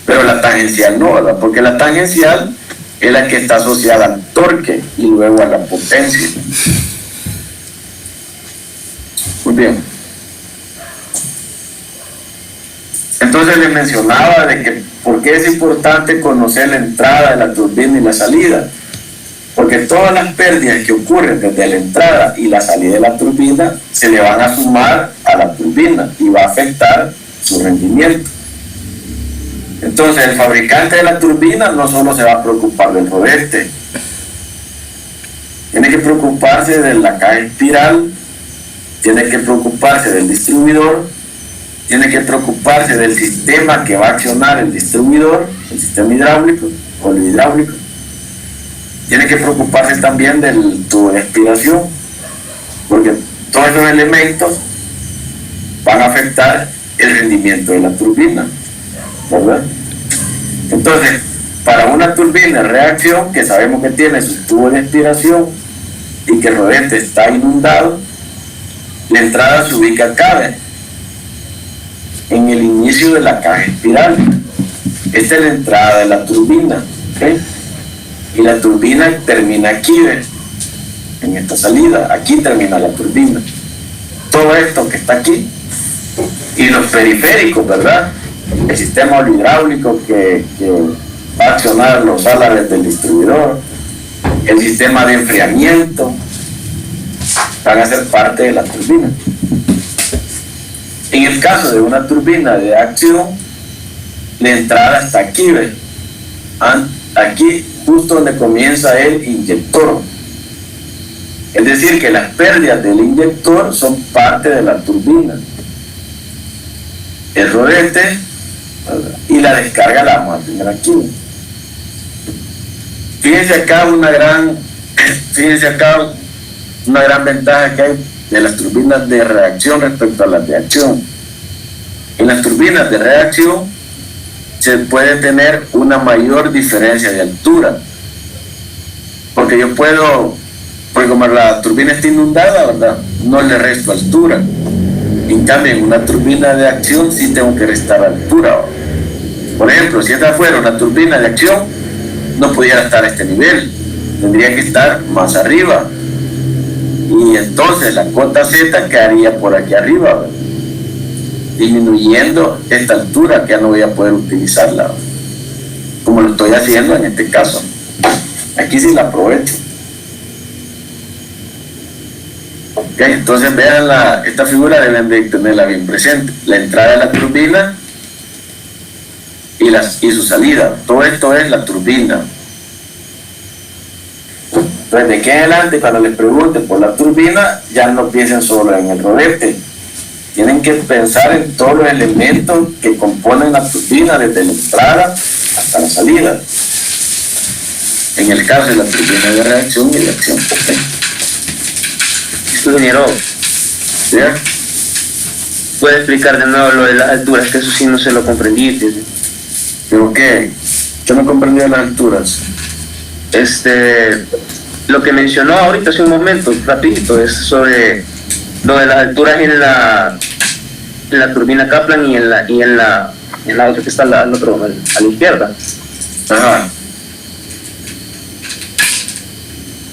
Pero la tangencial no, ¿verdad? Porque la tangencial es la que está asociada al torque y luego a la potencia. Muy bien. Entonces les mencionaba de que por qué es importante conocer la entrada de la turbina y la salida, porque todas las pérdidas que ocurren desde la entrada y la salida de la turbina se le van a sumar a la turbina y va a afectar su rendimiento. Entonces el fabricante de la turbina no solo se va a preocupar del rodete, tiene que preocuparse de la caja espiral, tiene que preocuparse del distribuidor, tiene que preocuparse del sistema que va a accionar el distribuidor, el sistema hidráulico o el hidráulico. Tiene que preocuparse también del tubo de aspiración, porque todos esos elementos van a afectar el rendimiento de la turbina, ¿verdad? Entonces, para una turbina de reacción que sabemos que tiene su tubo de aspiración y que el rodete está inundado, la entrada se ubica acá, en el inicio de la caja espiral. Esta es la entrada de la turbina, ¿okay? Y la turbina termina aquí, ¿ves? En esta salida, aquí termina la turbina. Todo esto que está aquí y los periféricos, ¿verdad? El sistema hidráulico que va a accionar los álabes del distribuidor, el sistema de enfriamiento, van a ser parte de la turbina. En el caso de una turbina de acción, la entrada está aquí, ¿ves? Aquí, justo donde comienza el inyector. Es decir, que las pérdidas del inyector son parte de la turbina. El rodete, ¿verdad? Y la descarga la vamos a tener aquí. Fíjense acá una gran ventaja que hay de las turbinas de reacción respecto a las de acción. En las turbinas de reacción se puede tener una mayor diferencia de altura, porque yo puedo, porque como la turbina está inundada, ¿verdad?, no le resto altura. En cambio, en una turbina de acción sí tengo que restar altura, ¿verdad? Por ejemplo, si esta fuera una turbina de acción, no pudiera estar a este nivel, tendría que estar más arriba, y entonces la cota Z quedaría por aquí arriba, ¿verdad?, disminuyendo esta altura que ya no voy a poder utilizarla, ¿verdad?, como lo estoy haciendo en este caso. Aquí sí la aprovecho. Okay, entonces vean esta figura, deben de tenerla bien presente: la entrada de la turbina y su salida. Todo esto es la turbina. Entonces, de aquí en adelante, cuando les pregunten por la turbina, ya no piensen solo en el rodete, tienen que pensar en todos los elementos que componen la turbina, desde la entrada hasta la salida, en el caso de la turbina de reacción y de acción. Ingeniero, ¿sí? ¿puede explicar de nuevo lo de las alturas? Que eso sí no se lo comprendí. ¿Pero qué? Yo no comprendí las alturas. Lo que mencionó ahorita hace un momento, rapidito, es sobre lo de las alturas en la turbina Kaplan y en la otra que está a la izquierda. Ajá.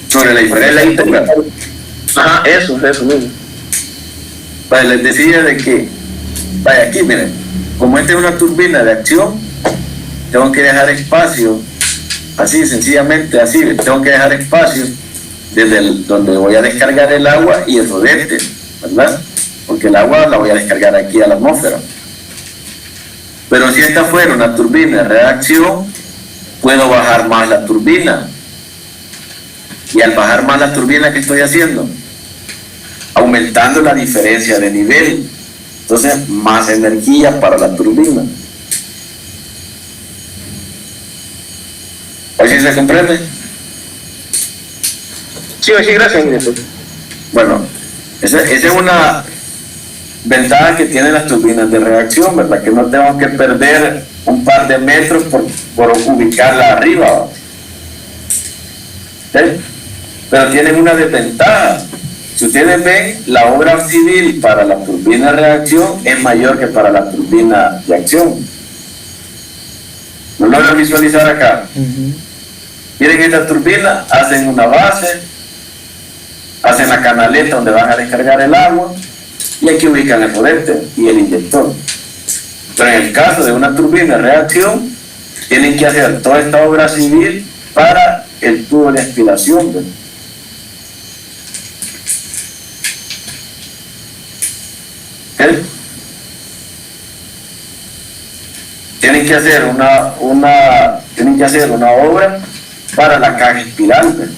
Sobre la diferencia. Ajá, eso mismo. Vale, les decía de que, vaya, aquí miren, como esta es una turbina de acción, tengo que dejar espacio, así sencillamente, así, tengo que dejar espacio desde donde voy a descargar el agua y el rodete, ¿verdad? Porque el agua la voy a descargar aquí a la atmósfera. Pero si esta fuera una turbina de reacción, puedo bajar más la turbina. Y al bajar más la turbina, ¿qué estoy haciendo? Aumentando la diferencia de nivel. Entonces, más energía para la turbina. ¿Hoy sí se comprende? Sí, gracias. Bueno, esa es una ventaja que tienen las turbinas de reacción, ¿verdad? Que no tengo que perder un par de metros por ubicarla arriba. ¿Sí? Pero tienen una desventaja. Si ustedes ven, la obra civil para la turbina de reacción es mayor que para la turbina de acción. ¿No logran visualizar acá? Miren, esta turbina, hacen una base, hacen la canaleta donde van a descargar el agua, y aquí ubican el rodete y el inyector. Pero en el caso de una turbina de reacción, tienen que hacer toda esta obra civil para el tubo de aspiración, ¿verdad? ¿Okay? Tienen que hacer una obra para la caja espiral, ¿verdad?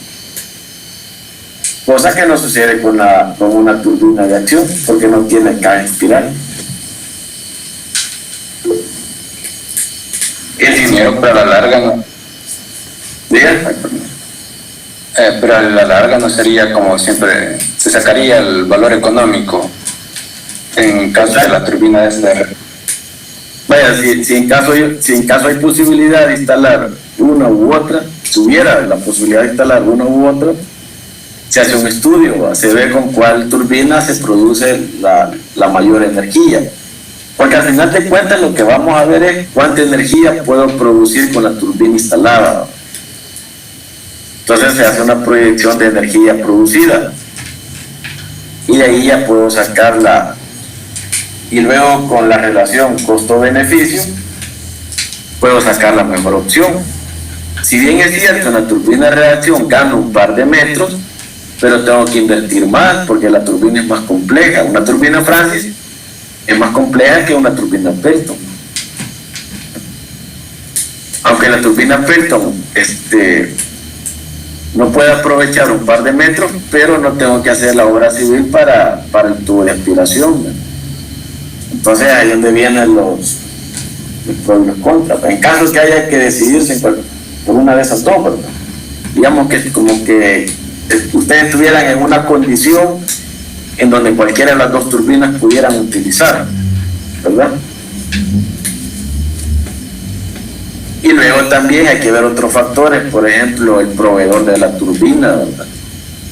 Cosa que no sucede con una turbina de acción, porque no tiene caja espiral. El dinero, pero a la larga no. Pero a la larga no sería como siempre, se sacaría el valor económico en caso de la turbina de esta. Vaya, si en caso hay posibilidad de instalar una u otra, si hubiera la posibilidad de instalar una u otra, se hace un estudio, se ve con cuál turbina se produce la mayor energía. Porque al final de cuentas lo que vamos a ver es cuánta energía puedo producir con la turbina instalada. Entonces se hace una proyección de energía producida. Y de ahí ya puedo sacarla. Y luego con la relación costo-beneficio, puedo sacar la mejor opción. Si bien es cierto, en la turbina de reacción gano un par de metros, pero tengo que invertir más porque la turbina es más compleja. Una turbina Francis es más compleja que una turbina Pelton. Aunque la turbina Pelton no puede aprovechar un par de metros, pero no tengo que hacer la obra civil para el tubo de aspiración, ¿no? Entonces ahí es donde vienen los pros y los contras. En caso que haya que decidirse por una de esas dos, ¿verdad? Digamos que como que ustedes estuvieran en una condición en donde cualquiera de las dos turbinas pudieran utilizar, ¿verdad? Y luego también hay que ver otros factores, por ejemplo, el proveedor de la turbina, ¿verdad?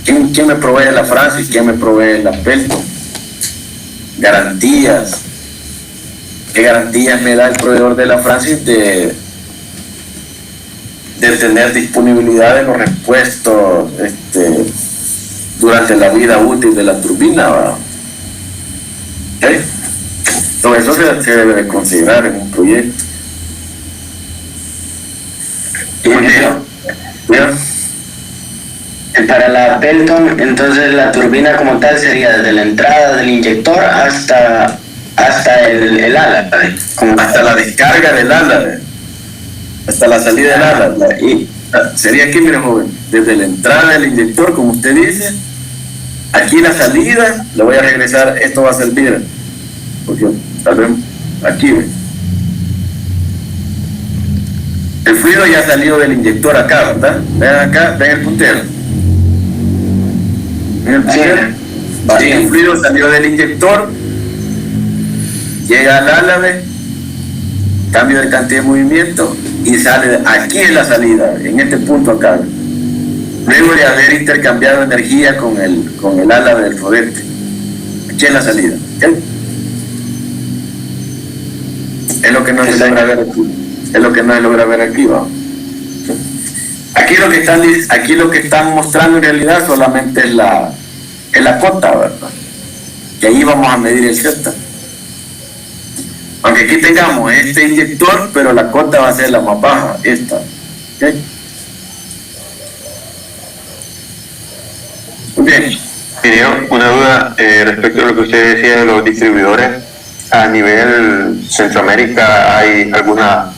¿Quién me provee la Francis? ¿Quién me provee la Pelton? Garantías. ¿Qué garantías me da el proveedor de la Francis de tener disponibilidad de los repuestos durante la vida útil de la turbina, ¿verdad? ¿Okay? Todo eso se debe de considerar en un proyecto. Para la Pelton, entonces la turbina como tal sería desde la entrada del inyector hasta el ala, hasta la descarga del ala, hasta la salida del ala. Y sería aquí, mire joven, desde la entrada del inyector, como usted dice, aquí la salida, le voy a regresar, esto va a servir, porque tal vez aquí, ¿ve? El fluido ya ha salido del inyector acá, ¿verdad? Vean acá, ven el puntero. ¿Ven el puntero? Sí. El fluido salió del inyector, llega al álave, cambio de cantidad de movimiento y sale, aquí es la salida, en este punto acá. Luego de haber intercambiado energía con el álave del rodete. Aquí es la salida. ¿Okay? Es lo que no se logra ver aquí. Es lo que no se logra ver aquí, ¿va? Aquí lo que están mostrando en realidad solamente es la cota, ¿verdad? Que ahí vamos a medir el Z. Aunque aquí tengamos este inyector, pero la cota va a ser la más baja, esta. ¿Okay? Muy bien. Una duda respecto a lo que usted decía de los distribuidores. A nivel Centroamérica, ¿hay alguna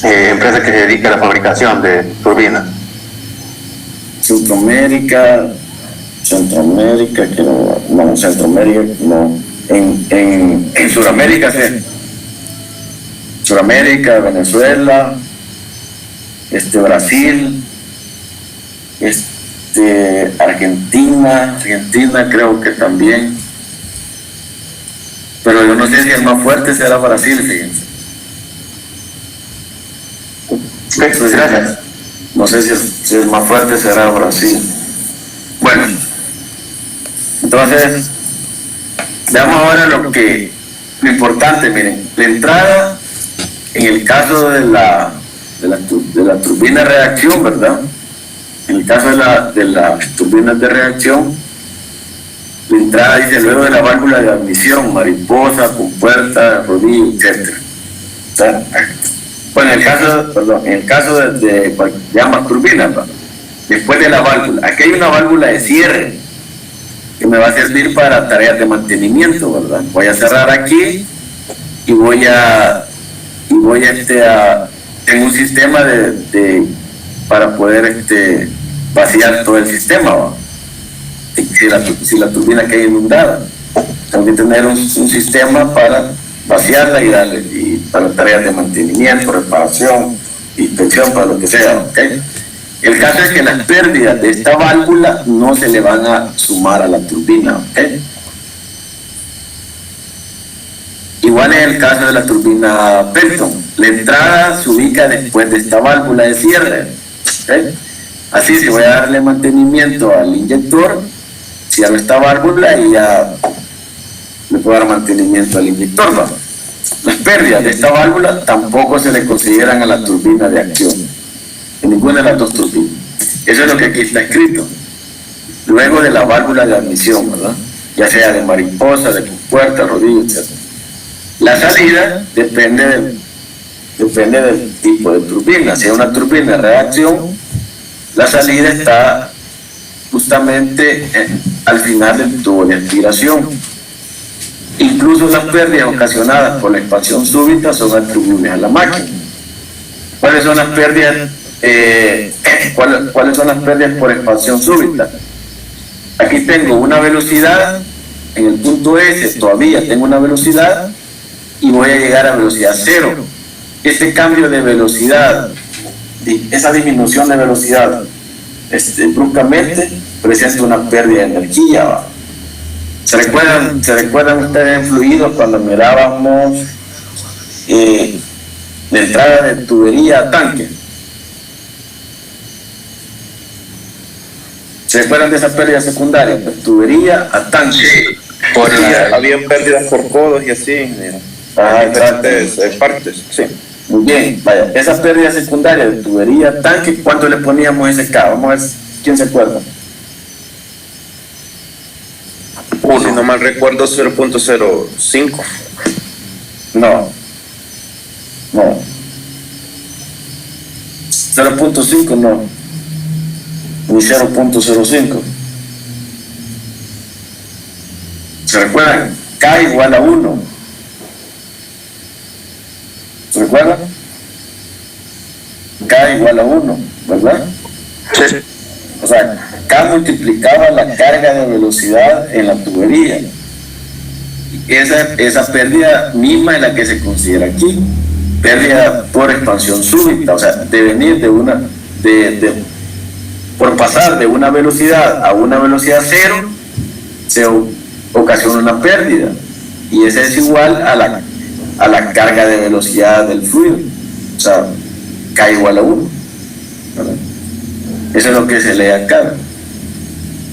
empresa que se dedica a la fabricación de turbinas? Centroamérica, que no, Centroamérica, no. En Sudamérica, sí. Sudamérica, Venezuela, Brasil, Argentina creo que también. Pero yo no sé si el más fuerte será Brasil, fíjense. Gracias. No sé si el más fuerte será Brasil. Bueno, entonces, veamos ahora lo importante, miren, la entrada, en el caso de la turbina de reacción, ¿verdad? En el caso de las turbinas de reacción, la entrada dice luego de la válvula de admisión, mariposa, compuerta, rodillo, etc. Bueno, en el caso de ambas turbinas, ¿verdad? Después de la válvula, aquí hay una válvula de cierre que me va a servir para tareas de mantenimiento, ¿verdad? Voy a cerrar aquí y voy a tengo un sistema para poder vaciar todo el sistema, ¿verdad? Si la turbina queda inundada, tengo que tener un sistema para vaciarla y para tareas de mantenimiento, reparación, inspección, para lo que sea, ¿ok? El caso es que las pérdidas de esta válvula no se le van a sumar a la turbina, ¿ok? Igual es el caso de la turbina Pelton. La entrada se ubica después de esta válvula de cierre, ¿ok? Así, si voy a darle mantenimiento al inyector, cierro esta válvula y ya le puedo dar mantenimiento al inyector, ¿no? Las pérdidas de esta válvula tampoco se le consideran a la turbina de acción, en ninguna de las dos turbinas. Eso es lo que aquí está escrito. Luego de la válvula de admisión, ¿verdad? Ya sea de mariposa, de compuerta, rodillo, etc. La salida depende del tipo de turbina. Si es una turbina de reacción, la salida está justamente al final del tubo de aspiración. Incluso las pérdidas ocasionadas por la expansión súbita son atribuibles a la máquina. ¿Cuáles son las pérdidas? ¿Cuáles son las pérdidas por expansión súbita? Aquí tengo una velocidad, en el punto S todavía tengo una velocidad y voy a llegar a velocidad cero. Este cambio de velocidad, esa disminución de velocidad bruscamente presenta una pérdida de energía, ¿va? ¿Se recuerdan ustedes en fluidos cuando mirábamos la entrada de tubería a tanque? ¿Se recuerdan de esas pérdidas secundarias? De tubería a tanque. Habían pérdidas por codos y así, diferentes partes. Sí. Muy bien, vaya, esas pérdidas secundarias de tubería a tanque, ¿cuánto le poníamos ese K? Vamos a ver quién se acuerda. Si no mal recuerdo, 0.05. No. 0.5 no. Ni 0.05. ¿Se recuerdan? K igual a 1. ¿Se recuerdan? K igual a 1, ¿verdad? Sí. O sea, K multiplicaba la carga de velocidad en la tubería. Esa pérdida misma es la que se considera aquí. Pérdida por expansión súbita, o sea, de venir de una, por pasar de una velocidad a una velocidad cero, se ocasiona una pérdida. Y esa es igual a la carga de velocidad del fluido. O sea, K igual a 1. ¿Verdad? Eso es lo que se lee acá.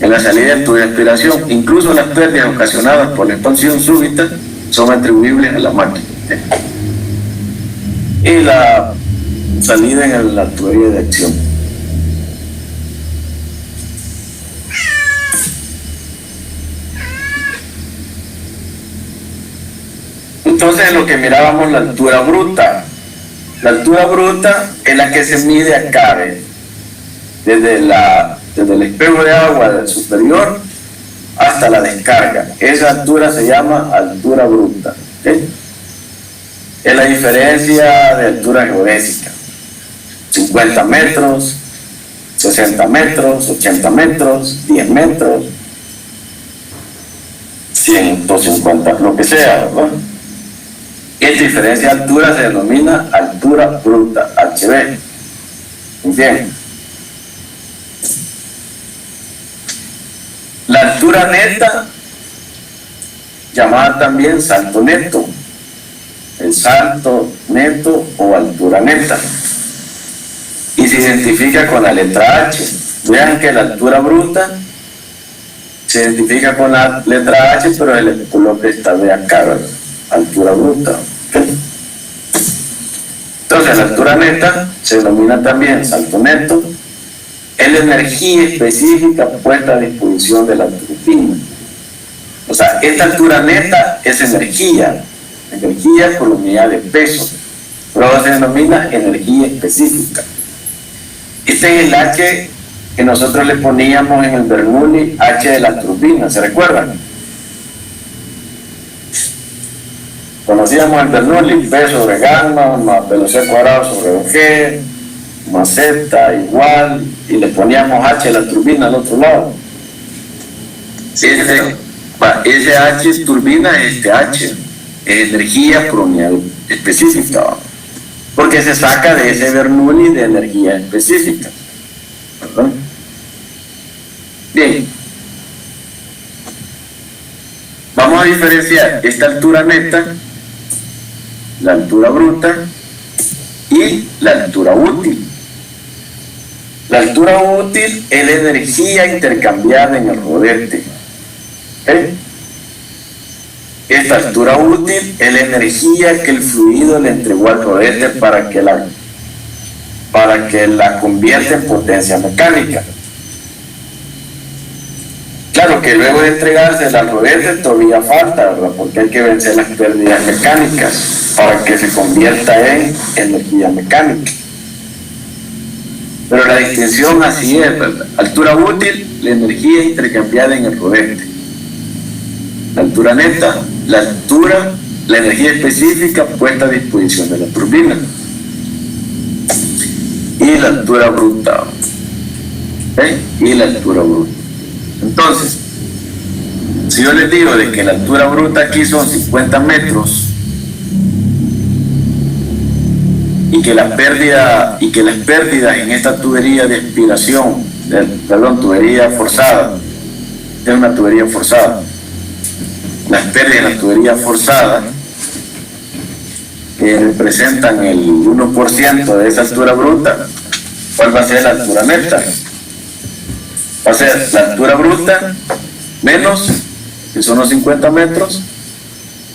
En la salida de tu aspiración, incluso las pérdidas ocasionadas por la expansión súbita son atribuibles a la máquina. Y la salida en la tubería de acción. Entonces, lo que mirábamos, la altura bruta. La altura bruta es la que se mide acá, desde el espejo de agua del superior hasta la descarga. Esa altura se llama altura bruta. ¿Okay? Es la diferencia de altura geodésica. 50 metros, 60 metros, 80 metros, 10 metros, 150, lo que sea, ¿verdad? Esta diferencia de altura se denomina altura bruta, HB. Bien. La altura neta, llamada también salto neto, el salto neto o altura neta, y se identifica con la letra H. Vean que la altura bruta se identifica con la letra H, pero el color que está de acá, ¿verdad? Altura bruta. Entonces la altura neta se denomina también salto neto. Es la energía específica puesta a disposición de la turbina. O sea, esta altura neta es energía por unidad de peso, pero se denomina energía específica. Este es el H que nosotros le poníamos en el Bernoulli, H de la turbina, ¿se recuerdan? Conocíamos el Bernoulli, P sobre gamma, más velocidad cuadrada sobre G, más Z igual, y le poníamos H de la turbina al otro lado. Ese H es turbina, H es energía por unidad específica, porque se saca de ese Bernoulli de energía específica, ¿verdad? Bien, vamos a diferenciar esta altura neta, la altura bruta y la altura útil. La altura útil es la energía intercambiada en el rodete. ¿Okay? Esta altura útil es la energía que el fluido le entregó al rodete para que la convierta en potencia mecánica. Claro que luego de entregarse al rodete todavía falta, ¿verdad? Porque hay que vencer las pérdidas mecánicas para que se convierta en energía mecánica. Pero la distinción así es, ¿verdad? Altura útil, la energía intercambiada en el rodete. La altura neta, la altura, la energía específica puesta a disposición de la turbina y la altura bruta. Y la altura bruta. Entonces, si yo les digo de que la altura bruta aquí son 50 metros y que las pérdidas en esta tubería de aspiración, tubería forzada, es una tubería forzada, las pérdidas en la tubería forzada que representan el 1% de esa altura bruta, ¿cuál va a ser la altura neta? Va a ser la altura bruta menos, que son los 50 metros,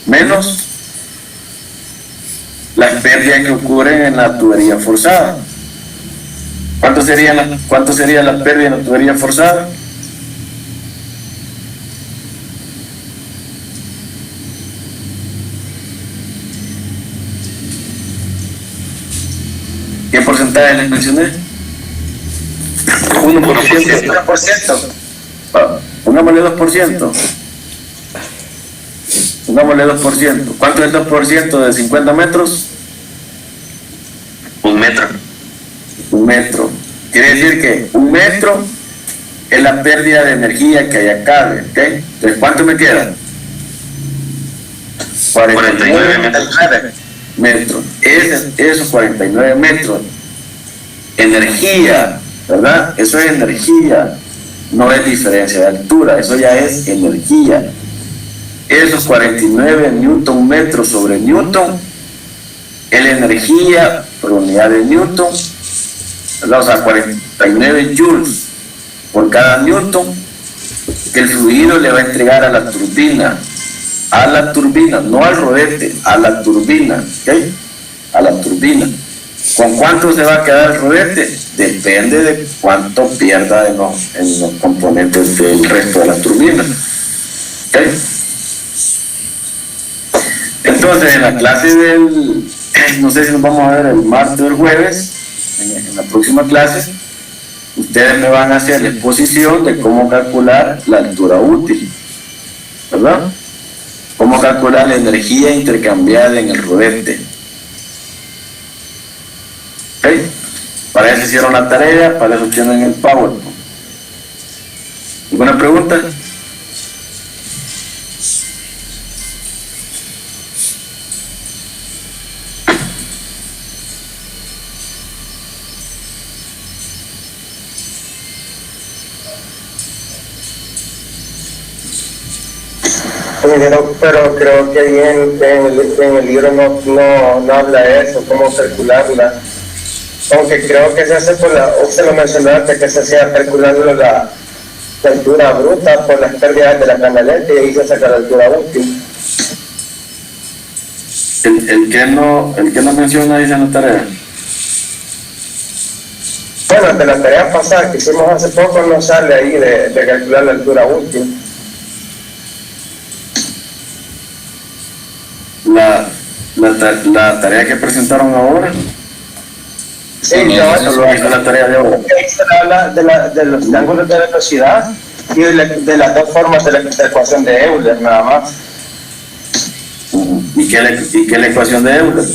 menos las pérdidas que ocurren en la tubería forzada. ¿Cuánto serían las pérdidas en la tubería forzada? ¿Qué porcentaje les mencioné? 1%. Pongámosle 2%. Pongámosle 2%. ¿Cuánto es 2% de 50 metros? 1 metro. 1 metro. Quiere decir que 1 metro es la pérdida de energía que hay acá, ¿ok? Entonces, ¿cuánto me queda? 49 metros. Esos 49 metros. Energía, ¿verdad? Eso es energía. No es diferencia de altura, eso ya es energía. Esos 49 newton metros sobre newton es la energía por unidad de newton, ¿verdad? O sea, 49 joules por cada newton que el fluido le va a entregar a la turbina, no al rodete, a la turbina, ¿ok? A la turbina. ¿Con cuánto se va a quedar el rodete? Depende de cuánto pierda en los componentes del resto de la turbina. ¿Okay? Entonces, en la clase no sé si nos vamos a ver el martes o el jueves, en la próxima clase, ustedes me van a hacer la exposición de cómo calcular la altura útil, ¿verdad? Cómo calcular la energía intercambiada en el rodete. ¿Okay? Para eso hicieron la tarea, para eso tienen el PowerPoint. ¿Alguna pregunta? Pero creo que ahí en el libro no habla de eso, cómo calcularla. Aunque creo que se hace usted lo mencionaste, que se hacía calculando la altura bruta por las pérdidas de la canaleta y ahí se saca la altura útil. ¿El que no menciona dice en la tarea? Bueno, de la tarea pasada que hicimos hace poco no sale ahí de calcular la altura útil. La tarea que presentaron ahora. Sí, eso es la tarea de ahora. Ahí se habla de los ángulos de velocidad y de las dos formas de la ecuación de Euler, nada más. ¿Y qué es la ecuación de Euler?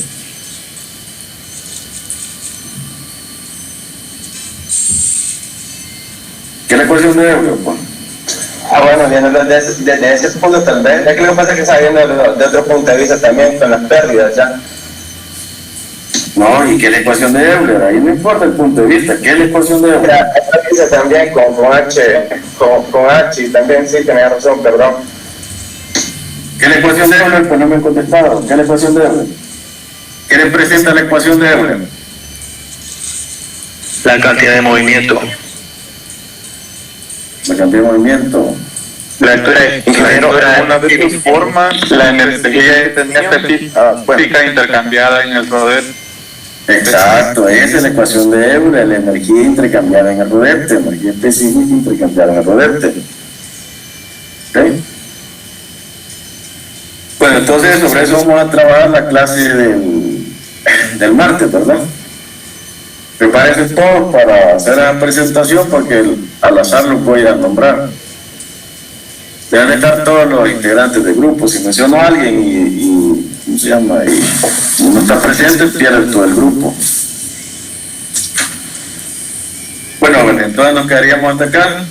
¿Qué es la ecuación de Euler, pues? Bueno, viendo desde ese punto tal vez. Es que lo que pasa es que está viendo de otro punto de vista también con las pérdidas ya. No, ¿y qué es la ecuación de Euler? Ahí no importa el punto de vista. ¿Qué es la ecuación de Euler? Esta dice también con H, y también sí, tenía razón, perdón. ¿Qué es la ecuación de Euler? Pues no me han contestado. ¿Qué es la ecuación de Euler? ¿Qué le presenta la ecuación de Euler? La cantidad de movimiento. La cantidad de movimiento. La altura, una vez que forma la energía específica intercambiada en el rodete. Exacto, esa es la ecuación de Euler, la energía intercambiada en el rodete, energía específica intercambiada en el rodete. ¿Ok? Bueno, entonces sobre eso vamos a trabajar la clase del martes, ¿verdad? Prepárense todos para hacer la presentación porque al azar los voy a nombrar. deben estar todos los integrantes del grupo. Si menciono a alguien y ¿cómo se llama? Y no está presente, pierde todo el grupo. Bueno, entonces nos quedaríamos hasta acá.